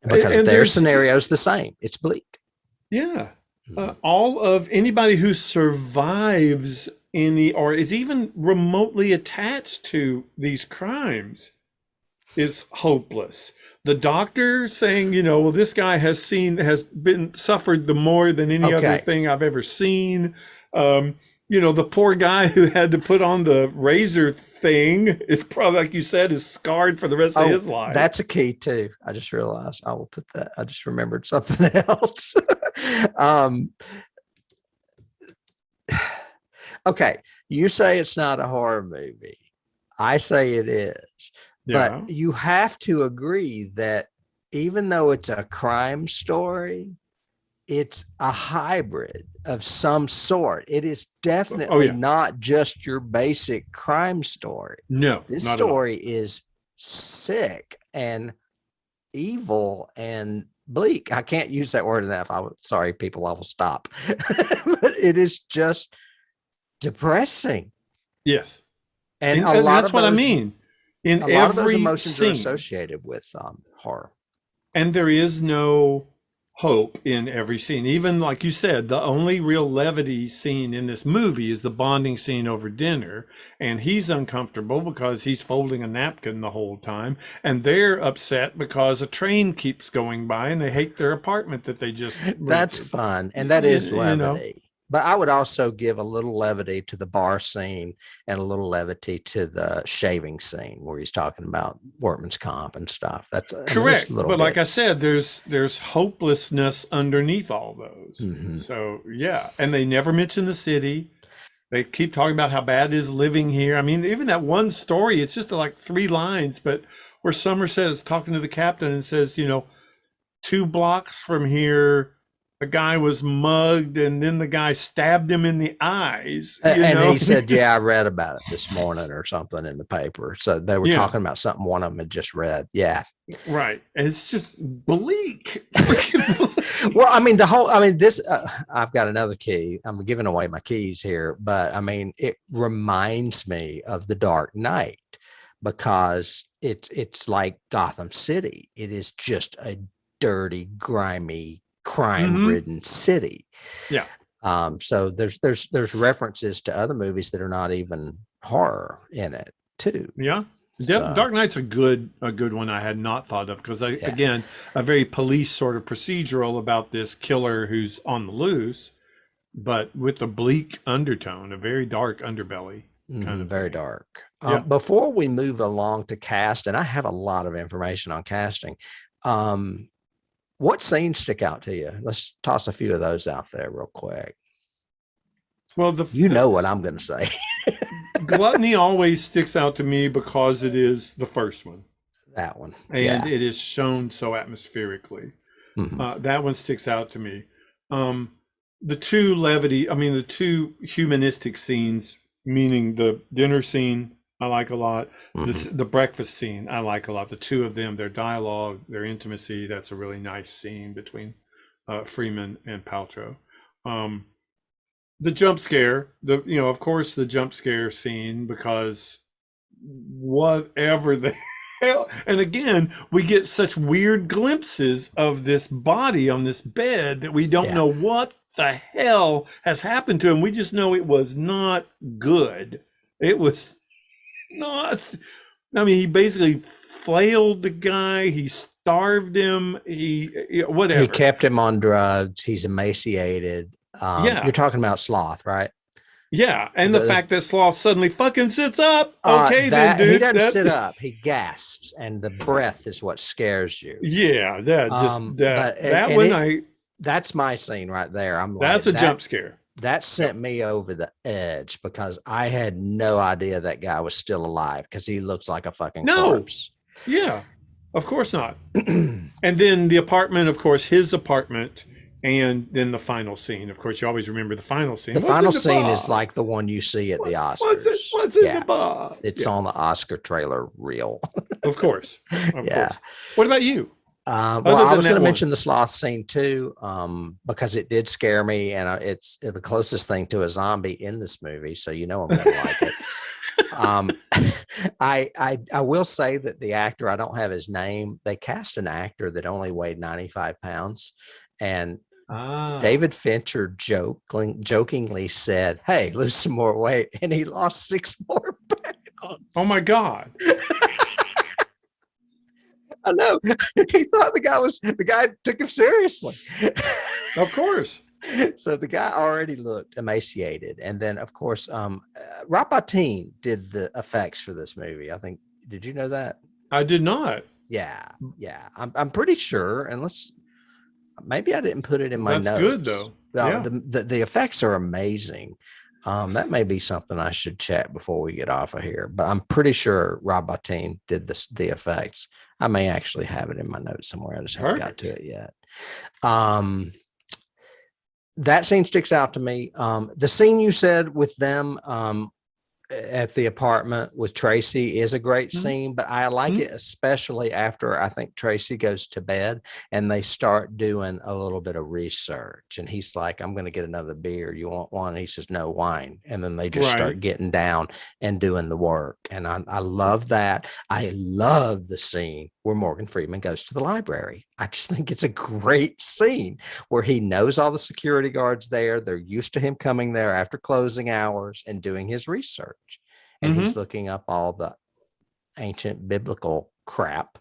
Because and their there's scenario's the same. It's bleak. yeah, Mhm. all of anybody who survives any or is even remotely attached to these crimes is hopeless. The doctor saying, well, this guy has been suffered the more than any other Okay. thing I've ever seen. Um, the poor guy who had to put on the razor thing is probably, like you said, is scarred for the rest of Oh, his life. that's a key too. I just realized I will put that. I just remembered something else. um, okay. You say it's not a horror movie. I say it is. But Yeah. you have to agree that even though it's a crime story, it's a hybrid of some sort. It is Oh definitely yeah. not just your basic crime story. No, This not at all. story is sick and evil and bleak. I can't use that word enough. Sorry, people, I will stop. But it is just depressing. Yes. And And that's what I mean. In a lot of those every emotions are scene. associated with horror. And there is no hope in every scene. Even like you said, the only real levity scene in this movie is the bonding scene over dinner. And he's uncomfortable because he's folding a napkin the whole time. And they're upset because a train keeps going by and they hate their apartment that they just rented. That's fun. And that is levity. You know? But I would also give a little levity to the bar scene and a little levity to the shaving scene where he's talking about workman's comp and stuff. That's correct. But like I bits. said, there's hopelessness underneath all those. Mm-hmm. So yeah, and they never mention the city. They keep talking about how bad it is living here. I mean, even that one story, it's just like 3 lines, but where Somerset is talking to the captain and says, 2 blocks from here, a guy was mugged and then the guy stabbed him in the eyes. And he said, yeah, I read about it this morning or something in the paper. So they were talking about something one of them had just read. Yeah. Right. And it's just bleak. Well, I mean, this, I've got another key. I'm giving away my keys here, but I mean, it reminds me of The Dark Knight because it's like Gotham City. It is just a dirty, grimy, crime-ridden city. Yeah. So there's references to other movies that are not even horror in it too. Yeah. Dark Knight's a good one I had not thought of because again, a very police sort of procedural about this killer who's on the loose, but with a bleak undertone, a very dark underbelly. Kind of very dark. Before we move along to cast, and I have a lot of information on casting, what scenes stick out to you? Let's toss a few of those out there real quick. Well, you know what I'm going to say. Gluttony always sticks out to me because it is the first one. That one. And it is shown so atmospherically. Mm-hmm. That one sticks out to me. The 2 the 2 humanistic scenes, meaning the dinner scene, I like a lot. Mm-hmm. The breakfast scene, I like a lot. The 2 of them, their dialogue, their intimacy, that's a really nice scene between Freeman and Paltrow. The jump scare, of course, the jump scare scene, because whatever the hell. And again, we get such weird glimpses of this body on this bed that we don't know what the hell has happened to him. We just know it was not good. It was not. I mean, he basically flailed the guy. He starved him. Whatever. He kept him on drugs. He's emaciated. You're talking about Sloth, right? Yeah, and the fact that Sloth suddenly fucking sits up. Okay, then, dude. He doesn't sit up. He gasps, and the breath is what scares you. Yeah, that's my scene right there. I'm like, that's a jump scare. That sent me over the edge because I had no idea that guy was still alive because he looks like a fucking corpse. Yeah, of course not. And then the apartment, of course, his apartment. And then the final scene. Of course, you always remember the final scene. The final scene is like the one you see at the Oscars. What's in the box? It's on the Oscar trailer reel. Of course. Of course. What about you? I was going to mention the Sloth scene too, because it did scare me, and it's the closest thing to a zombie in this movie, so I'm going to like it. I will say that the actor, I don't have his name. They cast an actor that only weighed 95 pounds, and David Fincher jokingly said, "Hey, lose some more weight," and he lost 6 more pounds. Oh my God. I know. He thought the guy took him seriously. Of course. So the guy already looked emaciated. And then, of course, Rapatin did the effects for this movie. I think, did you know that? I did not. Yeah. I'm pretty sure, unless maybe I didn't put it in my notes. That's good, though. Yeah. The effects are amazing. That may be something I should check before we get off of here, but I'm pretty sure Rapatin did the effects. I may actually have it in my notes somewhere. I just haven't got to it yet. That scene sticks out to me. The scene you said with them at the apartment with Tracy is a great Mhm. scene, but I like Mhm. it especially after I think Tracy goes to bed and they start doing a little bit of research. And he's like, I'm going to get another beer. You want one? And he says, no, wine. And then they just Right. start getting down and doing the work. And I love that. I love the scene where Morgan Freeman goes to the library. I just think it's a great scene where he knows all the security guards there. They're used to him coming there after closing hours and doing his research. And Mhm. he's looking up all the ancient biblical crap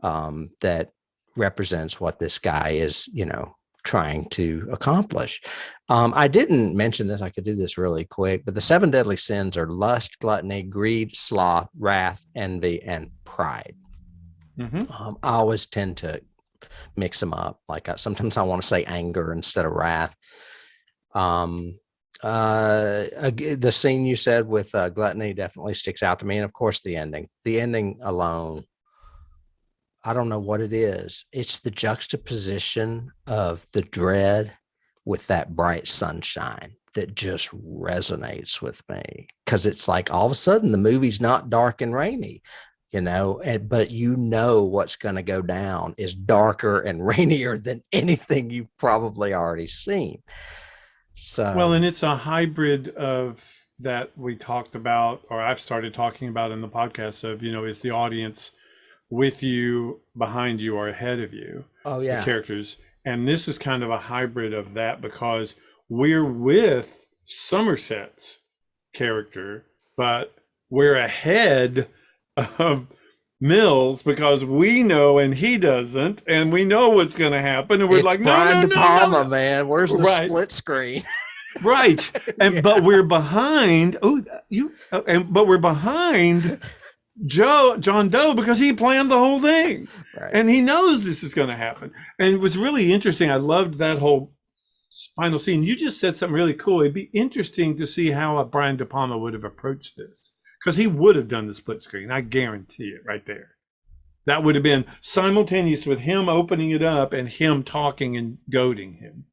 that represents what this guy is, trying to accomplish. I didn't mention this. I could do this really quick, but the 7 deadly sins are lust, gluttony, greed, sloth, wrath, envy, and pride. Mhm. I always tend to mix them up. Like sometimes I want to say anger instead of wrath. The scene you said with gluttony definitely sticks out to me, and of course the ending alone, I don't know what it is. It's the juxtaposition of the dread with that bright sunshine that just resonates with me, because it's like all of a sudden the movie's not dark and rainy, but what's going to go down is darker and rainier than anything you've probably already seen. Well, So and it's a hybrid of that we talked about, or I've started talking about in the podcast of, is the audience with you, behind you, or ahead of you, oh the yeah. characters. And this is kind of a hybrid of that because we're with Somerset's character, but we're ahead of Mills because we know and he doesn't, and we know what's going to happen. And we're It's like, no, Brian no, De no, no, Palma, no. man. Where's the Right. split screen? Right. And Yeah. but we're behind. But we're behind John Doe because he planned the whole thing. Right. And he knows this is going to happen. And it was really interesting. I loved that whole final scene. You just said something really cool. It'd be interesting to see how Brian De Palma would have approached this, because he would have done the split screen. I guarantee it right there. That would have been simultaneous with him opening it up and him talking and goading him,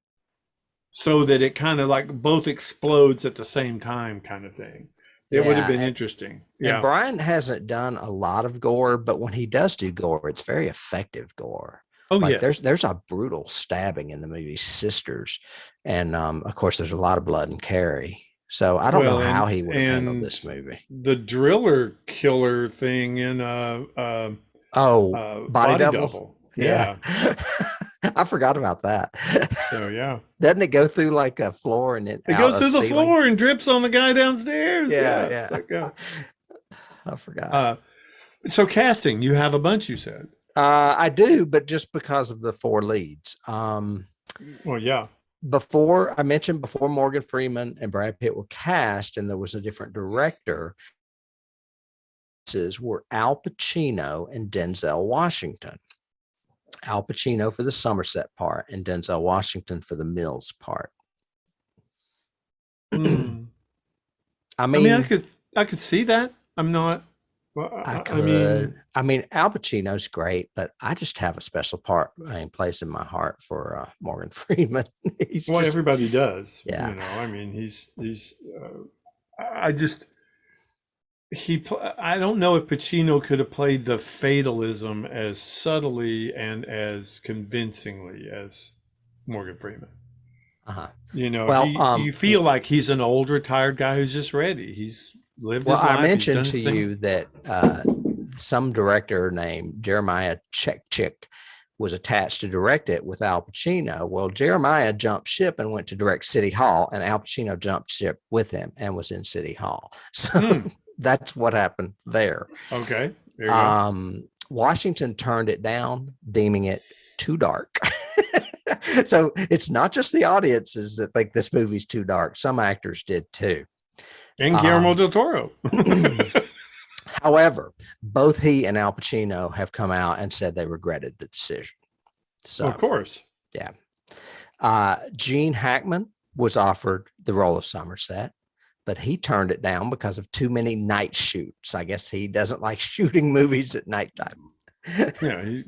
so that it kind of like both explodes at the same time, kind of thing. It would have been interesting. And Yeah. Brian hasn't done a lot of gore, but when he does do gore, it's very effective gore. Oh, Like yes. there's a brutal stabbing in the movie Sisters, and of course there's a lot of blood and Carrie. So I don't know how he would have handled this movie. The driller killer thing in Body double. Double. Yeah. I forgot about that. So yeah. Doesn't it go through like a floor and it goes through the floor and drips on the guy downstairs? Yeah. Like, yeah. I forgot. So casting, you have a bunch, you said. I do, but just because of the 4 leads. Well, yeah. Before Morgan Freeman and Brad Pitt were cast and there was a different director, were Al Pacino and Denzel Washington. Al Pacino for the Somerset part and Denzel Washington for the Mills part. I I could see that. I'm not. Well, I mean, Al Pacino's great, but I just have a special place in my heart for Morgan Freeman. Everybody does. Yeah. I don't know if Pacino could have played the fatalism as subtly and as convincingly as Morgan Freeman. Uh-huh. You feel like he's an old retired guy who's just ready. He's lived his life. I mentioned to you that some director named Jeremiah Chekchik was attached to direct it with Al Pacino. Well, Jeremiah jumped ship and went to direct City Hall, and Al Pacino jumped ship with him and was in City Hall. So that's what happened there. Okay. There you go. Washington turned it down, deeming it too dark. So it's not just the audiences that think this movie's too dark. Some actors did too. And Guillermo del Toro. However, both he and Al Pacino have come out and said they regretted the decision. So, of course. Yeah. Gene Hackman was offered the role of Somerset, but he turned it down because of too many night shoots. I guess he doesn't like shooting movies at nighttime. Yeah, he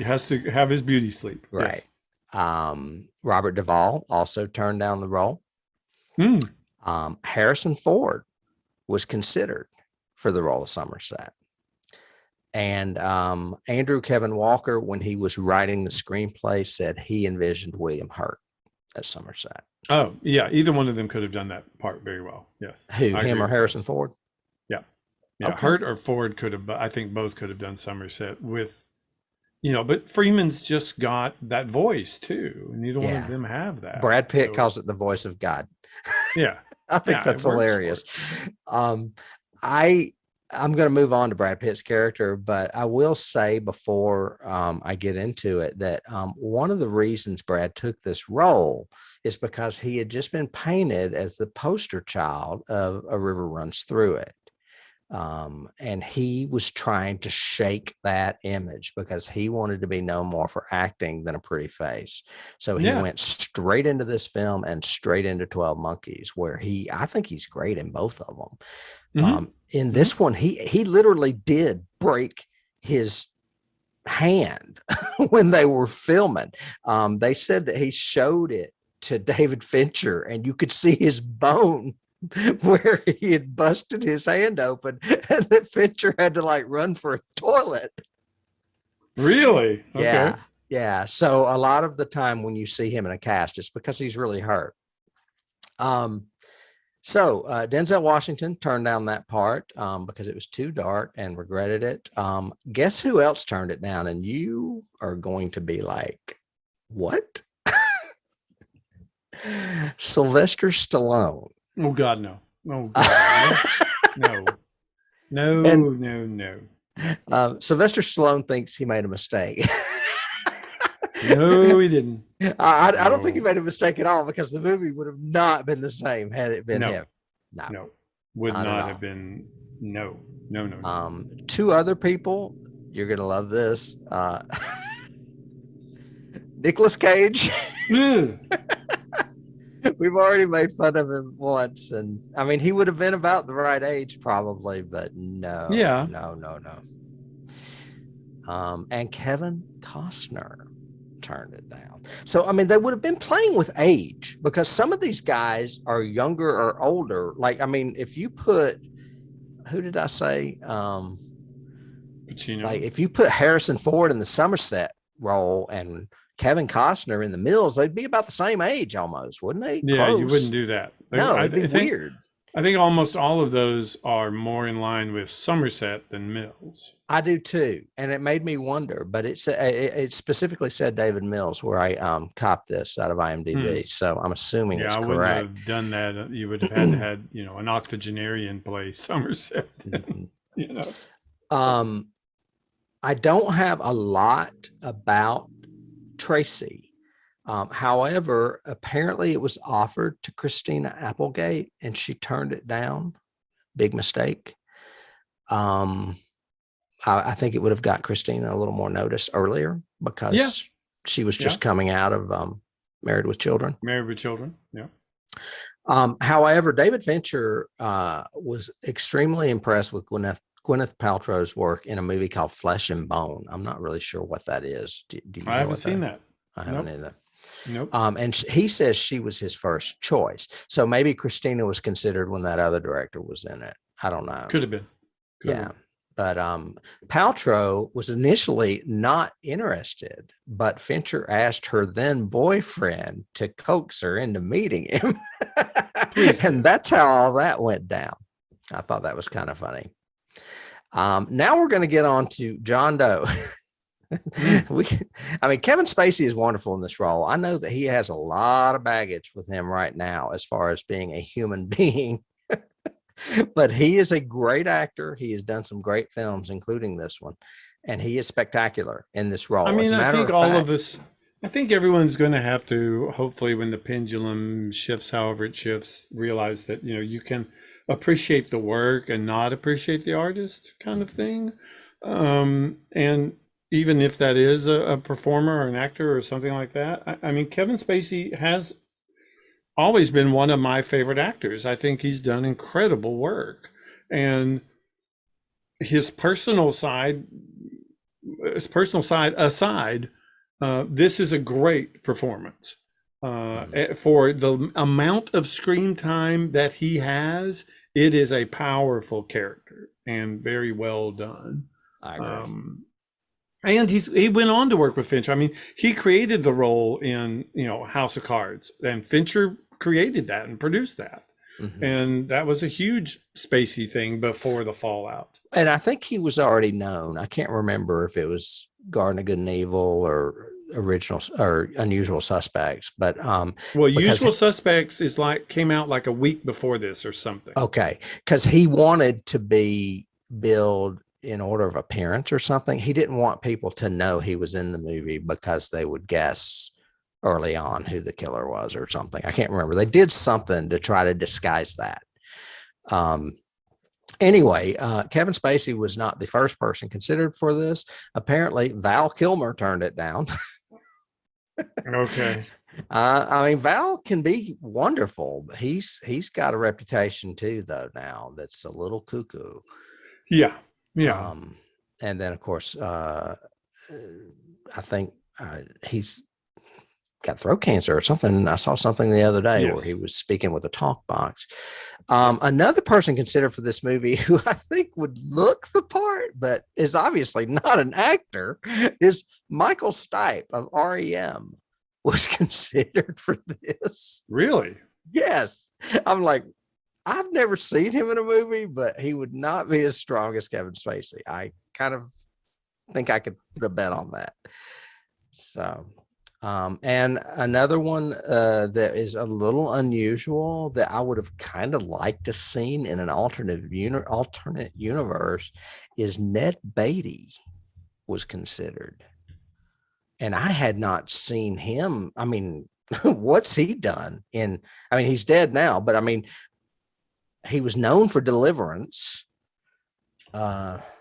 has to have his beauty sleep. Right. Yes. Robert Duvall also turned down the role. Harrison Ford was considered for the role of Somerset. And Andrew Kevin Walker, when he was writing the screenplay, said he envisioned William Hurt as Somerset. Oh, yeah. Either one of them could have done that part very well. Yes. Who, him or Harrison Ford? Yeah. Yeah. Okay. Hurt or Ford could have, I think both could have done Somerset with, but Freeman's just got that voice too. Neither one of them have that. Brad Pitt calls it the voice of God. Yeah. I think that's hilarious. I'm going to move on to Brad Pitt's character, but I will say before I get into it that one of the reasons Brad took this role is because he had just been painted as the poster child of A River Runs Through It. And he was trying to shake that image because he wanted to be known more for acting than a pretty face. So he went straight into this film and straight into 12 Monkeys, where I think he's great in both of them. In this one, he literally did break his hand when they were filming. They said that he showed it to David Fincher and you could see his bone where he had busted his hand open, and that Fincher had to run for a toilet. Really? Okay. Yeah. So a lot of the time when you see him in a cast, it's because he's really hurt. So Denzel Washington turned down that part because it was too dark and regretted it. Guess who else turned it down? And you are going to be like, what? Sylvester Stallone. Oh God, no. Oh God, no. Sylvester Stallone thinks he made a mistake. No, he didn't. I don't think he made a mistake at all, because the movie would have not been the same had it been him. No, would not have been. No. Two other people, you're gonna love this. Nicolas Cage. We've already made fun of him once, and I mean, he would have been about the right age probably, but no. And Kevin Costner turned it down. So, I mean, they would have been playing with age, because some of these guys are younger or older. If you put, who did I say? Pacino. If you put Harrison Ford in the Somerset role and Kevin Costner in the Mills, they'd be about the same age almost, wouldn't they? Yeah, Close. You wouldn't do that. It'd be weird. I think almost all of those are more in line with Somerset than Mills. I do too, and it made me wonder. But it specifically said David Mills, where I copped this out of IMDb. So I'm assuming it's correct. Yeah, I wouldn't have done that. You would have had an octogenarian play Somerset. I don't have a lot about Tracy. However, apparently it was offered to Christina Applegate and she turned it down. Big mistake. I think it would have got Christina a little more notice earlier, because she was just coming out of Married with Children. Yeah. However, David Fincher was extremely impressed with Gwyneth Paltrow's work in a movie called Flesh and Bone. I'm not really sure what that is. Do you know? I haven't seen that. I haven't either. Nope. And he says she was his first choice. So maybe Christina was considered when that other director was in it. I don't know. Could have been. But Paltrow was initially not interested, but Fincher asked her then boyfriend to coax her into meeting him. And that's how all that went down. I thought that was kind of funny. Now we're going to get on to John Doe. Kevin Spacey is wonderful in this role. I know that he has a lot of baggage with him right now as far as being a human being, but he is a great actor. He has done some great films, including this one, and he is spectacular in this role. I think everyone's going to have to, hopefully when the pendulum shifts, however it shifts, realize that, you can appreciate the work and not appreciate the artist, kind of thing. And even if that is a performer or an actor or something like that. Kevin Spacey has always been one of my favorite actors. I think he's done incredible work. And his personal side aside, this is a great performance. For the amount of screen time that he has It is a powerful character and very well done. I agree. And he went on to work with Fincher. I mean, he created the role in, House of Cards, and Fincher created that and produced that. Mhm. And that was a huge Spacey thing before the fallout. And I think he was already known. I can't remember if it was Garden of Good and Evil or Original or Unusual Suspects, but well, Usual Suspects came out like a week before this or something. Okay, because he wanted to be billed in order of appearance or something. He didn't want people to know he was in the movie because they would guess early on who the killer was or something. I can't remember. They did something to try to disguise that. Anyway, Kevin Spacey was not the first person considered for this. Apparently, Val Kilmer turned it down. Okay. I mean, Val can be wonderful. He's got a reputation too, though, now that's a little cuckoo. Yeah. Yeah. And then, of course, I think he's got throat cancer or something. I saw something the other day where he was speaking with a talk box. Another person considered for this movie who I think would look the part, but is obviously not an actor, is Michael Stipe of REM was considered for this. Really? Yes. I'm like, I've never seen him in a movie, but he would not be as strong as Kevin Spacey. I kind of think I could put a bet on that. So, and another one that is a little unusual that I would have kind of liked to seen in an alternate universe is Ned Beatty was considered. And I had not seen him. I mean, what's he done he's dead now, but I mean, he was known for Deliverance.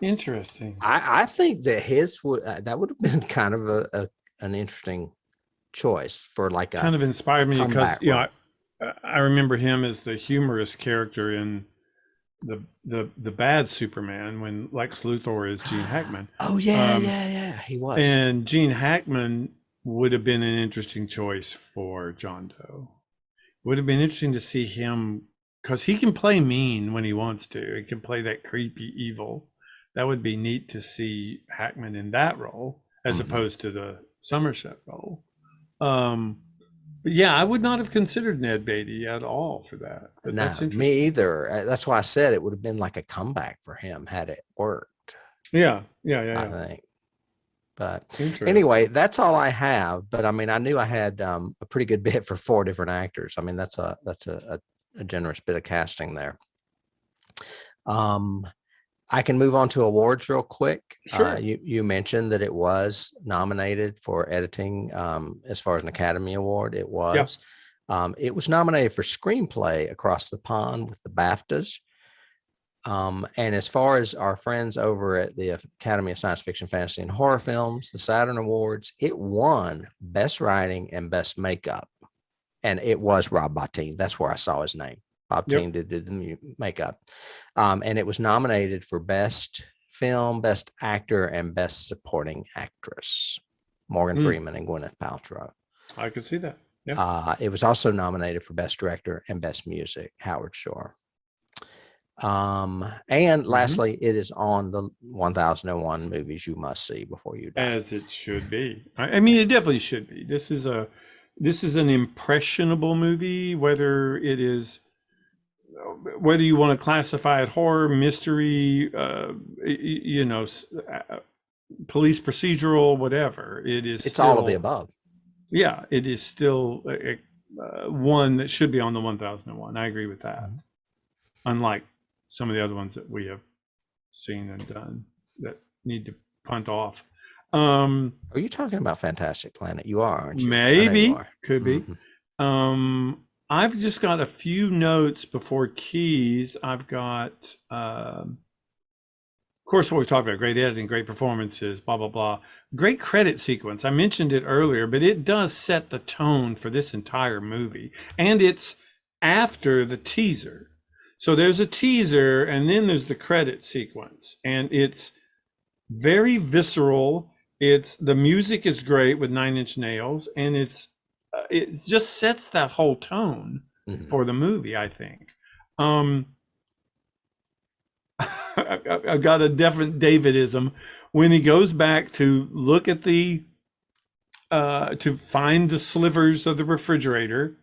Interesting. I think that that would have been kind of an interesting choice for like a kind of inspired me because I remember him as the humorous character in the bad Superman when Lex Luthor is Gene Hackman. Oh yeah, he was. And Gene Hackman would have been an interesting choice for John Doe. Would have been interesting to see him because he can play mean when he wants to. He can play that creepy evil. That would be neat to see Hackman in that role as opposed to the Somerset role. But yeah, I would not have considered Ned Beatty at all for that. But no, that's interesting. Me either. That's why I said it would have been like a comeback for him had it worked. Yeah. I think. But anyway, that's all I have. But I mean, I knew I had a pretty good bit for 4 different actors. I mean, that's a generous bit of casting there. I can move on to awards real quick. Sure. You mentioned that it was nominated for editing as far as an Academy Award. It was. Yeah. It was nominated for screenplay across the pond with the BAFTAs. And as far as our friends over at the Academy of Science Fiction, Fantasy, and Horror Films, the Saturn Awards, it won Best Writing and Best Makeup. And it was Rob Bottin. That's where I saw his name. Bottin did the makeup. And it was nominated for Best Film, Best Actor, and Best Supporting Actress. Morgan Freeman and Gwyneth Paltrow. I could see that. Yeah. It was also nominated for Best Director and Best Music, Howard Shore. And lastly, it is on the 1001 movies you must see before you die. As it should be. I mean, it definitely should be. This is an impressionable movie, whether you want to classify it horror, mystery, police procedural, whatever. It's all of the above. Yeah, it is still one that should be on the 1001. I agree with that. Unlike some of the other ones that we have seen and done that need to punt off. Are you talking about Fantastic Planet? You are, aren't you? Maybe. You are. Could be. I've just got a few notes before keys. I've got, of course, what we talked about, great editing, great performances, blah, blah, blah. Great credit sequence. I mentioned it earlier, but it does set the tone for this entire movie. And it's after the teaser. So there's a teaser and then there's the credit sequence. And it's very visceral. The music is great with 9 Inch Nails, and it just sets that whole tone for the movie, I think. I've got a definite Davidism when he goes back to look at the to find the slivers of the refrigerator.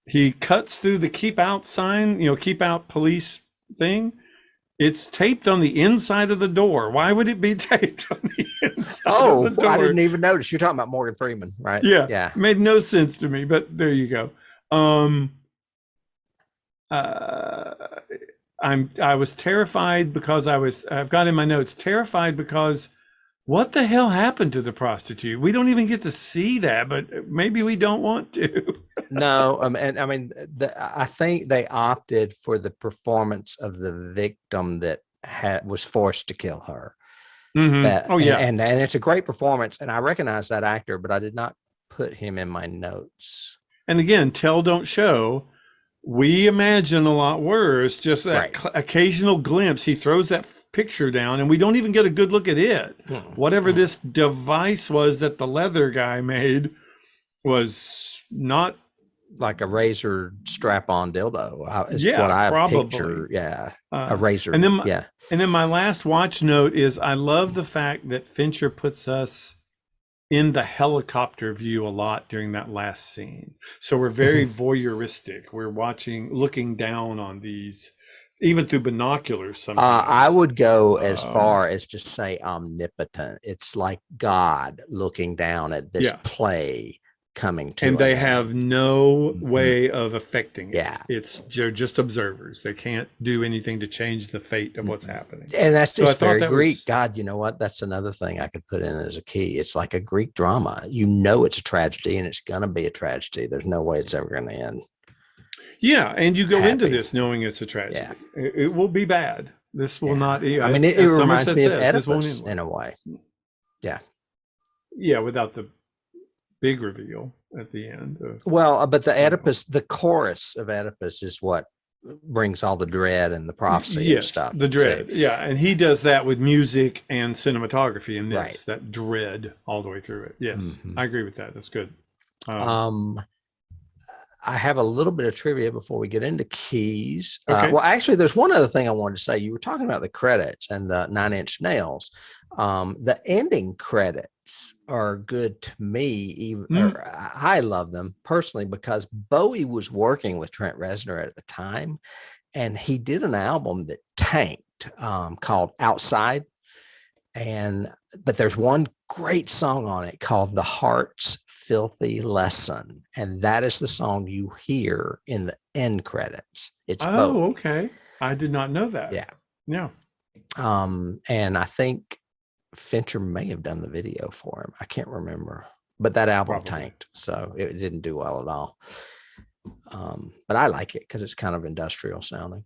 He cuts through the keep out sign, keep out police thing. It's taped on the inside of the door. Why would it be taped on the inside of the door? I didn't even notice. You're talking about Morgan Freeman, right? Yeah. Yeah. Made no sense to me, but there you go. I was terrified because I've got in my notes, terrified because what the hell happened to the prostitute? We don't even get to see that, but maybe we don't want to. No, and I mean, I think they opted for the performance of the victim that was forced to kill her. Mm-hmm. Yeah, and it's a great performance, and I recognize that actor, but I did not put him in my notes. And again, tell don't show. We imagine a lot worse. Just that occasional glimpse. He throws that picture down, and we don't even get a good look at it. Whatever this device was that the leather guy made was not like a razor strap-on dildo. Is what I probably picture. Yeah, a razor. And then my last watch note is I love the fact that Fincher puts us in the helicopter view a lot during that last scene. So we're very voyeuristic. We're looking down on these, even through binoculars sometimes. I would go as far as to say omnipotent. It's like God looking down at this play coming to and they have no way of affecting it. Yeah. They're just observers. They can't do anything to change the fate of what's happening. And that's just very Greek. God, you know what? That's another thing I could put in as a key. It's like a Greek drama. It's a tragedy, and it's going to be a tragedy. There's no way it's ever going to end. Yeah, and you go into this knowing it's a tragedy. Yeah. It will be bad. This will not. I mean, it reminds me of Oedipus in a way. Yeah. Yeah, without the big reveal at the end. But the Oedipus, the chorus of Oedipus is what brings all the dread and the prophecy and stuff. The dread. Too. Yeah. And he does that with music and cinematography in this, that dread all the way through it. Yes. I agree with that. That's good. I have a little bit of trivia before we get into keys. Okay. Well, actually, there's one other thing I wanted to say. You were talking about the credits and the 9 Inch Nails. The ending credits are good to me. I love them personally because Bowie was working with Trent Reznor at the time, and he did an album that tanked called Outside. But there's one great song on it called The Heart's Filthy Lesson, and that is the song you hear in the end credits. It's Bowie. Okay. I did not know that. Yeah. And I think Fincher may have done the video for him. I can't remember, but that album tanked, so it didn't do well at all. But I like it because it's kind of industrial sounding.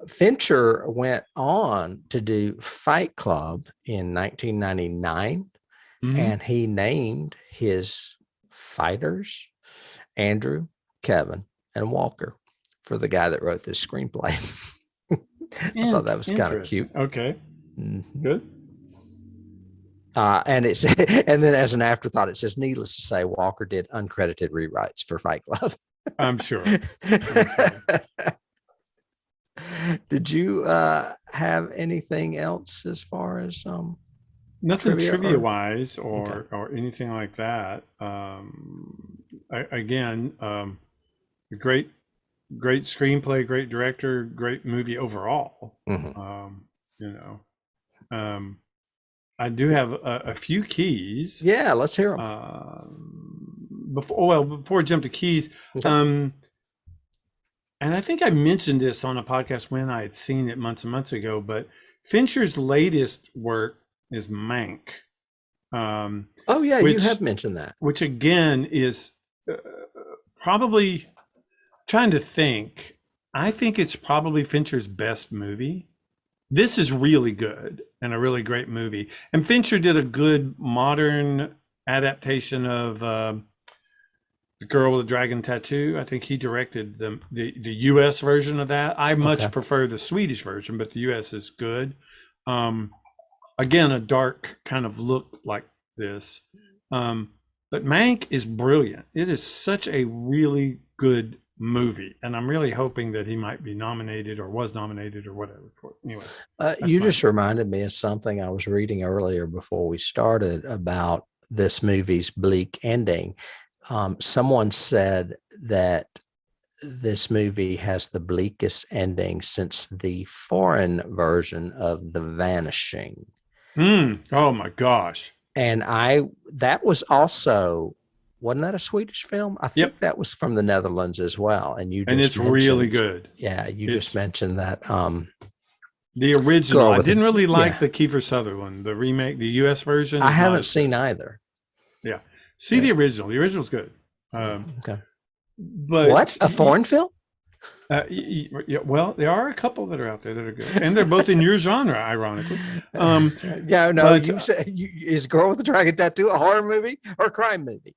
Fincher went on to do Fight Club in 1999. And he named his fighters Andrew, Kevin, and Walker for the guy that wrote this screenplay. I thought that was kind of cute. Okay. Good. And then as an afterthought, it says, needless to say, Walker did uncredited rewrites for Fight Club. I'm sure. Did you have anything else as far as nothing trivia wise or anything like that. Again, great screenplay, great director, great movie overall. I do have a few keys. Yeah, let's hear them. Before I jump to keys, and I think I mentioned this on a podcast when I had seen it months and months ago, but Fincher's latest work is Mank. You have mentioned that. Which again is probably, trying to think, I think it's probably Fincher's best movie. This is really good and a really great movie. And Fincher did a good modern adaptation of The Girl with the Dragon Tattoo. I think he directed the US version of that. I much prefer the Swedish version, but the US is good. Again, a dark kind of look like this. But Mank is brilliant. It is such a really good movie, and I'm really hoping that he might be nominated or was nominated or whatever for it. Anyway, You just reminded me of something I was reading earlier before we started about this movie's bleak ending. Someone said that this movie has the bleakest ending since the foreign version of The Vanishing. Oh my gosh. And that was also, wasn't that a Swedish film? I think that was from the Netherlands as well. And it's really good. Yeah, just mentioned that. The original. I didn't really like the Kiefer Sutherland, the remake, the US version. I haven't seen either. Yeah. See the original. The original's good. Okay. But what? A foreign film? Well, there are a couple that are out there that are good, and they're both in your genre, ironically. You said is Girl with the Dragon Tattoo a horror movie or a crime movie?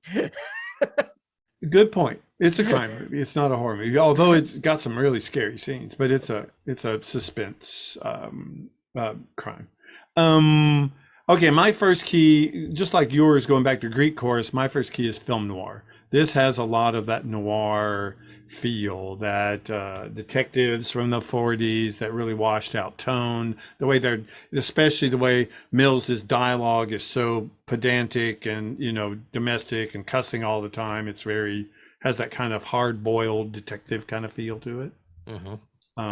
Good point. It's a crime movie. It's not a horror movie, although it's got some really scary scenes. But it's a suspense crime. Okay, my first key, just like yours, going back to Greek Chorus, my first key is film noir. This has a lot of that noir feel, that detectives from the 40s, that really washed out tone, the way especially the way Mills's dialogue is so pedantic and, domestic and cussing all the time. It's has that kind of hard-boiled detective kind of feel to it. Mm-hmm.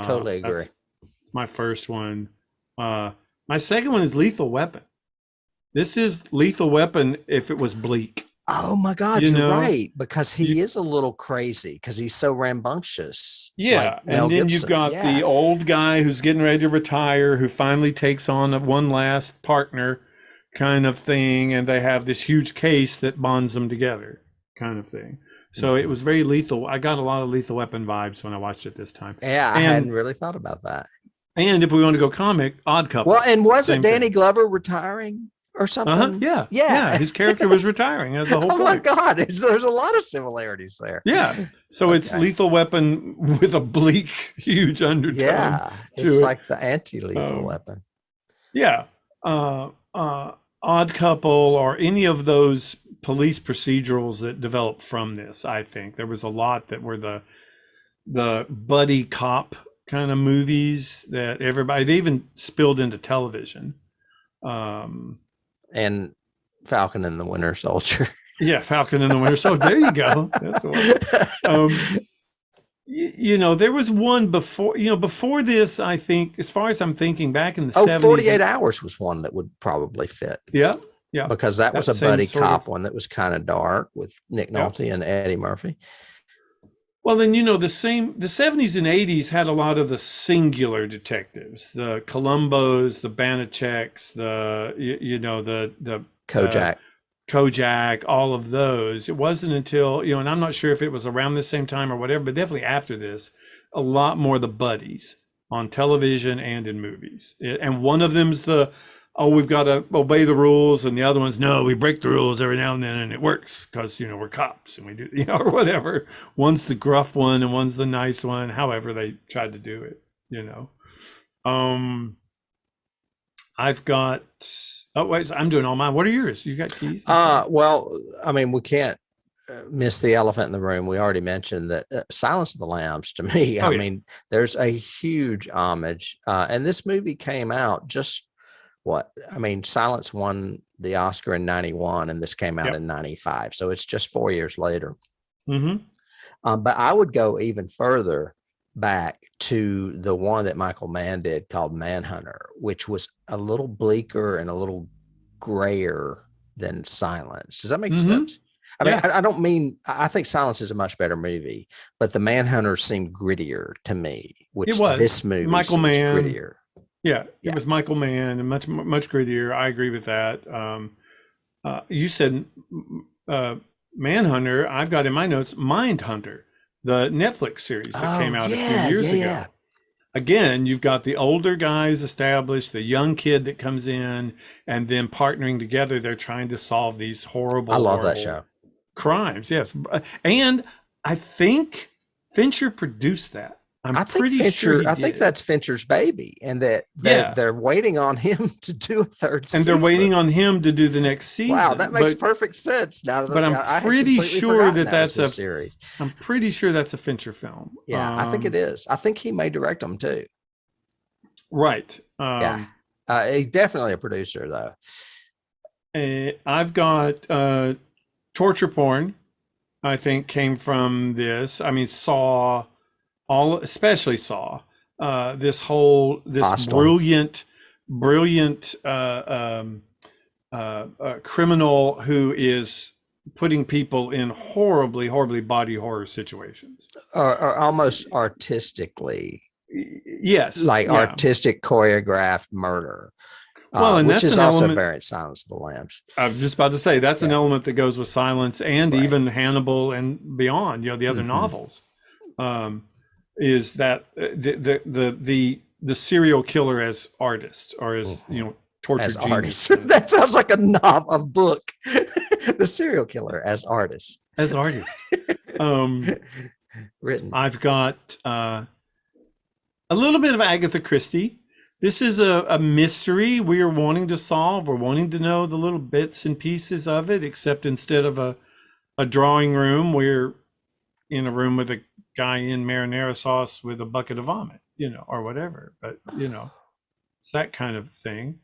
Totally agree. It's my first one. My second one is Lethal Weapon. This is Lethal Weapon if it was bleak. Oh my God, you're right, because he is a little crazy because he's so rambunctious. Yeah, and then you've got the old guy who's getting ready to retire, who finally takes on one last partner kind of thing, and they have this huge case that bonds them together kind of thing. So it was very lethal. I got a lot of Lethal Weapon vibes when I watched it this time. Yeah, I hadn't really thought about that. And if we want to go comic, Odd Couple. Well, and wasn't Danny Glover retiring or something? Yeah. His character was retiring. That's the whole point. Oh my God, there's a lot of similarities there. Yeah. So it's Lethal Weapon with a bleak, huge undertone. Yeah, it's like the anti-lethal weapon. Yeah. Odd Couple or any of those police procedurals that developed from this, I think. There was a lot that were the buddy cop kind of movies that they even spilled into television. And Falcon and the Winter Soldier. Yeah, Falcon and the Winter Soldier. There you go. That's the one. There was one before, before this, I think, as far as I'm thinking, back in the 70s. 48 Hours was one that would probably fit. Yeah. Because that was a buddy cop one that was kind of dark with Nick Nolte and Eddie Murphy. Well, then, the 70s and 80s had a lot of the singular detectives, the Columbos, the Banacheks, the Kojak, all of those. It wasn't until, and I'm not sure if it was around the same time or whatever, but definitely after this, a lot more of the buddies on television and in movies. And one of them's we've got to obey the rules, and the other one's, no, we break the rules every now and then, and it works because, we're cops and we do, or whatever. One's the gruff one and one's the nice one, however they tried to do it, I've got, I'm doing all mine. What are yours? You got keys? Well, I mean, we can't miss the elephant in the room. We already mentioned that Silence of the Lambs, to me, I mean, there's a huge homage. And this movie came out Silence won the Oscar in 91 and this came out in 95. So it's just 4 years later. Mm-hmm. But I would go even further back to the one that Michael Mann did called Manhunter, which was a little bleaker and a little grayer than Silence. Does that make sense? I mean, I don't mean, I think Silence is a much better movie, but the Manhunter seemed grittier to me, which this movie Michael Mann, grittier. Yeah, it was Michael Mann and much grittier. I agree with that. You said Manhunter. I've got in my notes Mindhunter, the Netflix series that came out a few years ago. Again, you've got the older guys established, the young kid that comes in, and then partnering together, they're trying to solve these horrible. I love that show. Crimes, yes, and I think Fincher produced that. I'm I think pretty sure Fincher. he I think did. that's Fincher's baby, and that Yeah. they're waiting on him to do a third And season. they're waiting on him to do the next season. Wow, that makes perfect sense. Now but that I'm I had pretty completely sure forgotten that was that's a his series. I'm pretty sure that's a Fincher film. Yeah, I think it is. I think he may direct them too. Right. Yeah, he's definitely a producer though. I've got torture porn. I think came from this. I mean, Saw, especially Saw. This Hostel. brilliant criminal who is putting people in horribly body horror situations. Or almost artistically, Yes, artistic choreographed murder. Well, and which that's is an also element. very in Silence of the Lambs. I was just about to say that's an element that goes with Silence and even Hannibal and beyond. The other novels, is that the serial killer as artist or as torture as genius. artist. That sounds like a book. The serial killer as artist. As artist. Written. I've got a little bit of Agatha Christie. This is a mystery we are wanting to solve. We're wanting to know the little bits and pieces of it, except instead of a drawing room, we're in a room with a guy in marinara sauce with a bucket of vomit, or whatever. But, it's that kind of thing.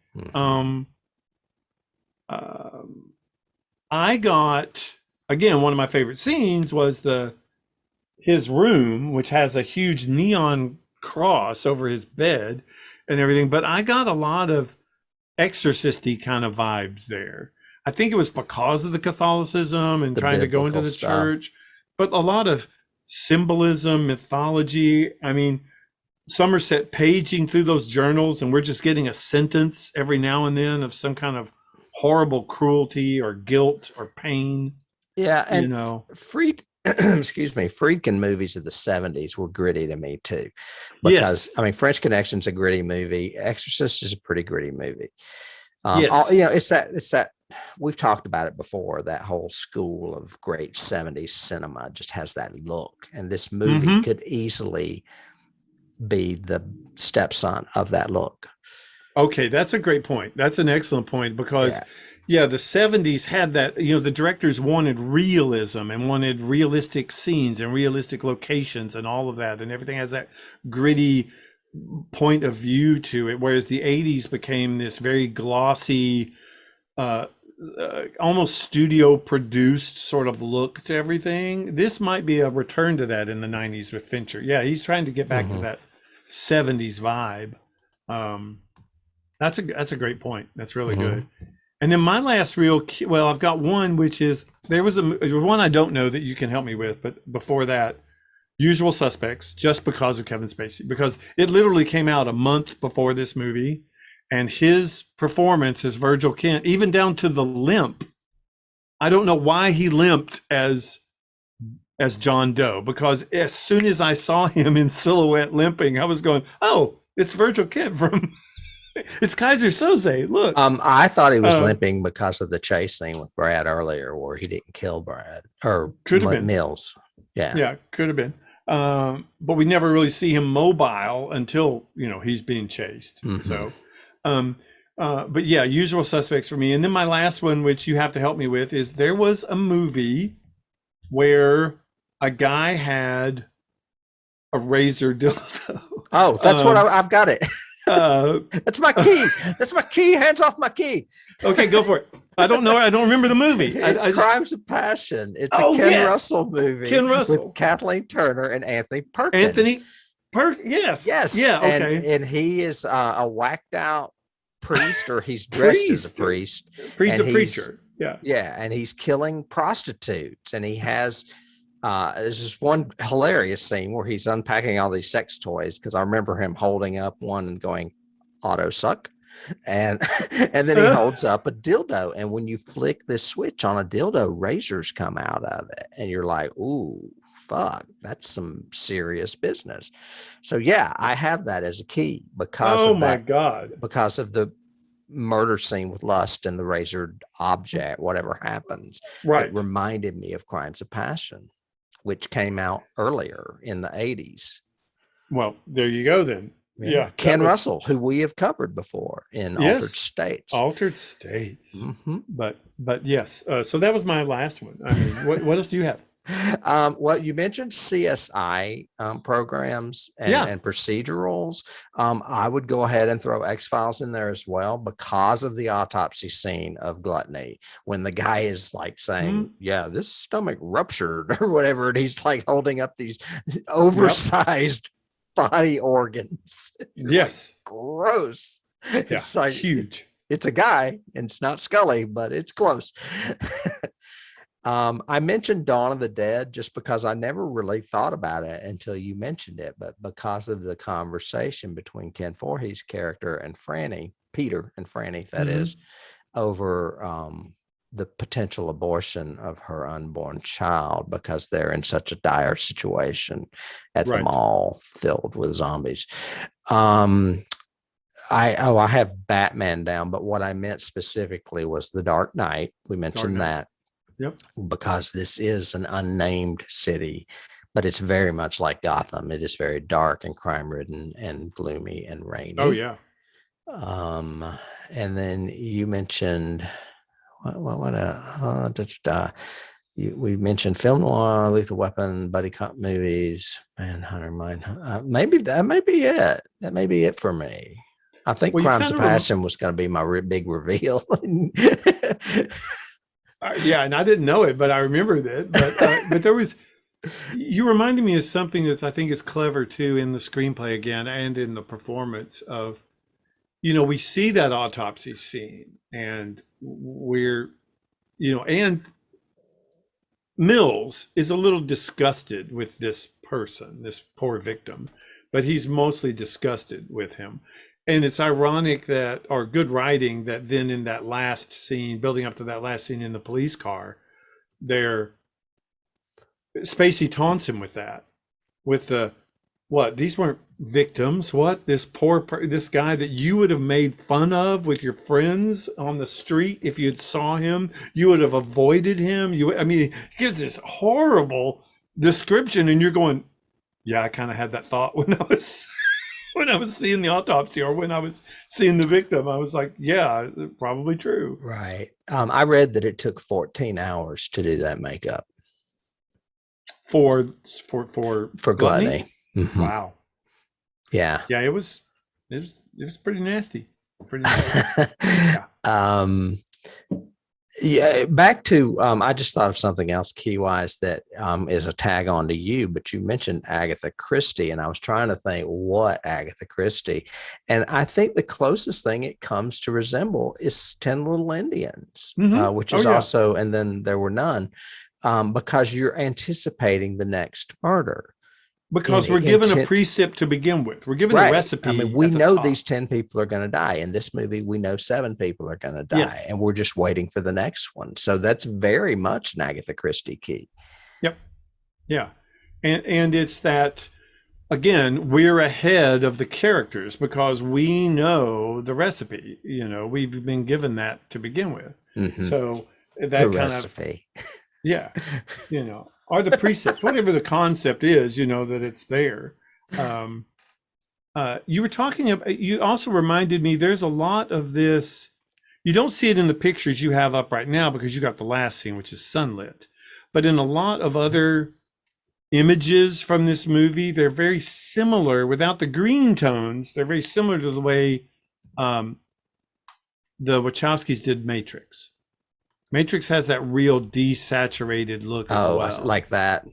I got, again, one of my favorite scenes was his room, which has a huge neon cross over his bed and everything, but I got a lot of exorcist-y kind of vibes there. I think it was because of the Catholicism and trying to go into the church, but a lot of symbolism, mythology. I mean, Somerset paging through those journals, and we're just getting a sentence every now and then of some kind of horrible cruelty or guilt or pain. Yeah, and Friedkin movies of the 70s were gritty to me too. Because I mean, French Connection's a gritty movie. Exorcist is a pretty gritty movie. It's that we've talked about it before. That whole school of great 70s cinema just has that look, and this movie could easily be the stepson of that look. Okay, that's a great point. That's an excellent point because the 70s had that, the directors wanted realism and wanted realistic scenes and realistic locations and all of that, and everything has that gritty point of view to it, whereas the 80s became this very glossy, almost studio produced sort of look to everything. This might be a return to that in the 90s with Fincher. Yeah, he's trying to get back to that 70s vibe. That's a great point. That's really good. And then my last I've got one, which is, there was one I don't know that you can help me with, but before that, Usual Suspects, just because of Kevin Spacey, because it literally came out a month before this movie, and his performance as Virgil Kent, even down to the limp. I don't know why he limped as John Doe, because as soon as I saw him in silhouette limping, I was going, oh, it's Virgil Kent from it's Kaiser Soze. Look. I thought he was limping because of the chase scene with Brad earlier, where he didn't kill Brad or could have been Mills. Yeah, could have been. But we never really see him mobile until he's being chased. So, but yeah, Usual Suspects for me. And then my last one, which you have to help me with, is there was a movie where a guy had a razor dildo. Oh, that's what I've got it. That's my key. That's my key. Hands off my key. Okay, go for it. I don't know. I don't remember the movie. It's Crimes of Passion. It's a Ken Russell movie. Ken Russell with Kathleen Turner and Anthony Perkins. Yes. Yeah. Okay. And he is a whacked out priest, or he's dressed as a priest. He's a preacher. Yeah. Yeah, and he's killing prostitutes, and he has. There's this one hilarious scene where he's unpacking all these sex toys, because I remember him holding up one and going, auto suck. And then he holds up a dildo. And when you flick this switch on a dildo, razors come out of it. And you're like, ooh, fuck, that's some serious business. So yeah, I have that as a key because because of the murder scene with lust and the razored object, whatever happens. Right. It reminded me of Crimes of Passion, which came out earlier in the 80s. Well, there you go then. Yeah, Ken Russell, who we have covered before in Altered yes, States. Altered States. Mm-hmm. But yes. So that was my last one. I mean, what else do you have? Well, you mentioned CSI programs Yeah. and procedurals. I would go ahead and throw X-Files in there as well because of the autopsy scene of Gluttony when the guy is like saying, yeah, this stomach ruptured or whatever, and he's like holding up these oversized body organs. Yes. Like, gross. Yeah, It's like huge. It's a guy, and it's not Scully, but it's close. I mentioned Dawn of the Dead just because I never really thought about it until you mentioned it, but because of the conversation between Ken Voorhees' character and Franny, Peter and Franny, that is, over the potential abortion of her unborn child because they're in such a dire situation at the mall filled with zombies. I have Batman down, but what I meant specifically was The Dark Knight. We mentioned that. Yep. Because this is an unnamed city, but it's very much like Gotham. It is very dark and crime-ridden and gloomy and rainy. Oh yeah. And then you mentioned we mentioned film noir, Lethal Weapon, buddy cop movies, Manhunter, Mindhunter. Maybe that may be it. That may be it for me. I think Crimes of Passion was going to be my big reveal. Yeah, and I didn't know it, but I remember that. But there was, you reminded me of something that I think is clever too in the screenplay again and in the performance of, we see that autopsy scene and and Mills is a little disgusted with this person, this poor victim, but he's mostly disgusted with him. And it's ironic that, or good writing, that then in that last scene, building up to that last scene in the police car, Spacey taunts him with that, with these weren't victims, this this guy that you would have made fun of with your friends on the street if you'd saw him, you would have avoided him. He gives this horrible description, and you're going, yeah, I kind of had that thought when I was seeing the autopsy or when I was seeing the victim. I was like, yeah, probably true. Right. I read that it took 14 hours to do that makeup. For Gluttony. Mm-hmm. Wow. Yeah. Yeah, it was pretty nasty. Pretty nasty. Yeah. Yeah, back to I just thought of something else key-wise that is a tag on to you, but you mentioned Agatha Christie, and I was trying to think what Agatha Christie, and I think the closest thing it comes to resemble is 10 Little Indians, which is also, and then There Were None, because you're anticipating the next murder. Because we're given a precept to begin with. We're given a recipe. I mean, we know these 10 people are going to die. In this movie, we know 7 people are going to die, and we're just waiting for the next one. So that's very much an Agatha Christie key. Yep. Yeah. And it's that, again, we're ahead of the characters because we know the recipe. We've been given that to begin with. Mm-hmm. So that the kind recipe. Yeah. Or the precepts, whatever the concept is, that it's there. You were talking about, you also reminded me there's a lot of this. You don't see it in the pictures you have up right now because you got the last scene, which is sunlit. But in a lot of other images from this movie, they're very similar without the green tones. They're very similar to the way the Wachowskis did Matrix. Matrix has that real desaturated look as well. Like that.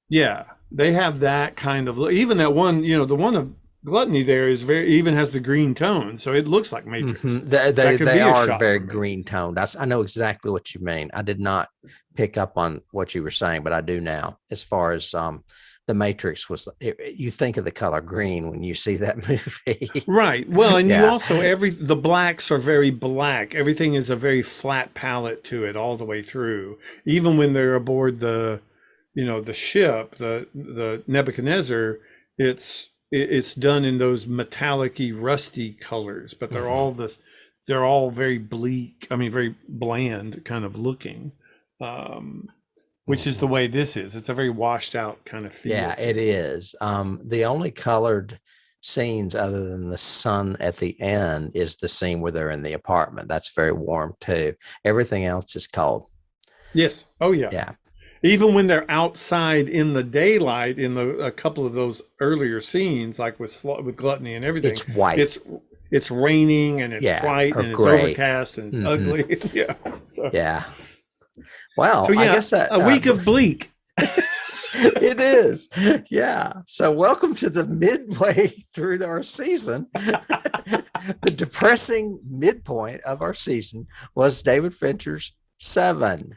Yeah, they have that kind of look. Even that one, the one of Gluttony there is even has the green tone, so it looks like Matrix. Mm-hmm. They are very green toned. I know exactly what you mean. I did not pick up on what you were saying, but I do now. As far as the Matrix was, you think of the color green when you see that movie. Right. Well, and you also, the blacks are very black. Everything is a very flat palette to it all the way through. Even when they're aboard the ship, the Nebuchadnezzar, it's done in those metallic-y, rusty colors, but they're all very bleak. Very bland kind of looking. which is the way this is. It's a very washed out kind of feel. Yeah, it is. The only colored scenes other than the sun at the end is the scene where they're in the apartment. That's very warm too. Everything else is cold. Yes. Oh yeah. Yeah. Even when they're outside in the daylight, in a couple of those earlier scenes, like with Gluttony and everything, It's white. It's raining and it's white or and gray. it's overcast and it's ugly. Yeah. So, Yeah. Well, so yeah, I guess that a week of bleak. it is. Yeah. So welcome to the midway through our season. The depressing midpoint of our season was David Fincher's Seven.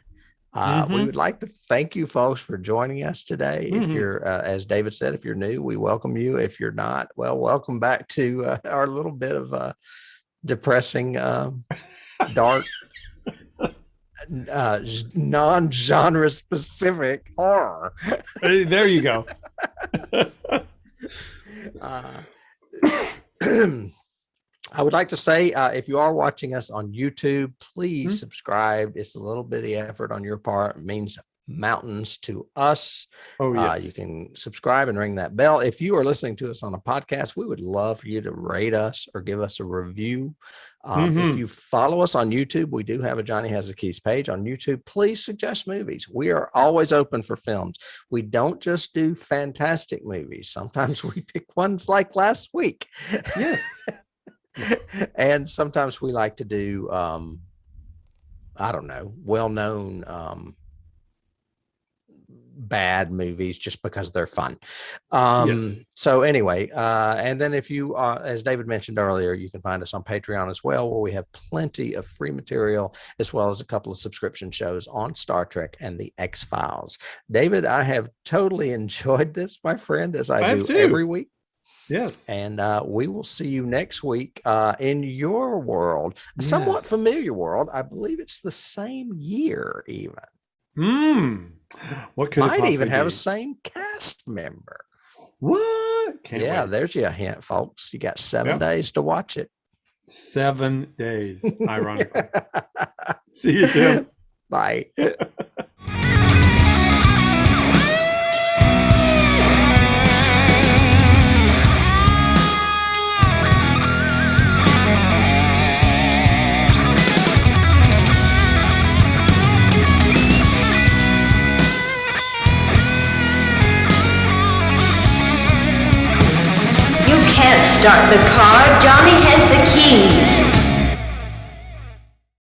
We would like to thank you folks for joining us today. If you're, as David said, if you're new, we welcome you. If you're not, well, welcome back to our little bit of depressing, dark, non-genre specific horror. There you go. I would like to say, if you are watching us on YouTube, please subscribe. It's a little bitty effort on your part. It means mountains to us. Oh, yes. You can subscribe and ring that bell. If you are listening to us on a podcast, we would love for you to rate us or give us a review. If you follow us on YouTube, we do have a Johnny Has the Keys page on YouTube. Please suggest movies. We are always open for films. We don't just do fantastic movies. Sometimes we pick ones like last week. Yes. And sometimes we like to do, I don't know, well-known bad movies just because they're fun. So anyway, and then if you, as David mentioned earlier, you can find us on Patreon as well, where we have plenty of free material, as well as a couple of subscription shows on Star Trek and the X-Files. David, I have totally enjoyed this, my friend, as I do every week. Yes. And we will see you next week in your world, a somewhat familiar world. I believe it's the same year even. What could might it even have be? the same cast member. What? Can't wait. There's your hint, folks. You got 7 days to watch it. 7 days, ironically. See you, Tim. Bye. You can't start the car. Johnny has the key.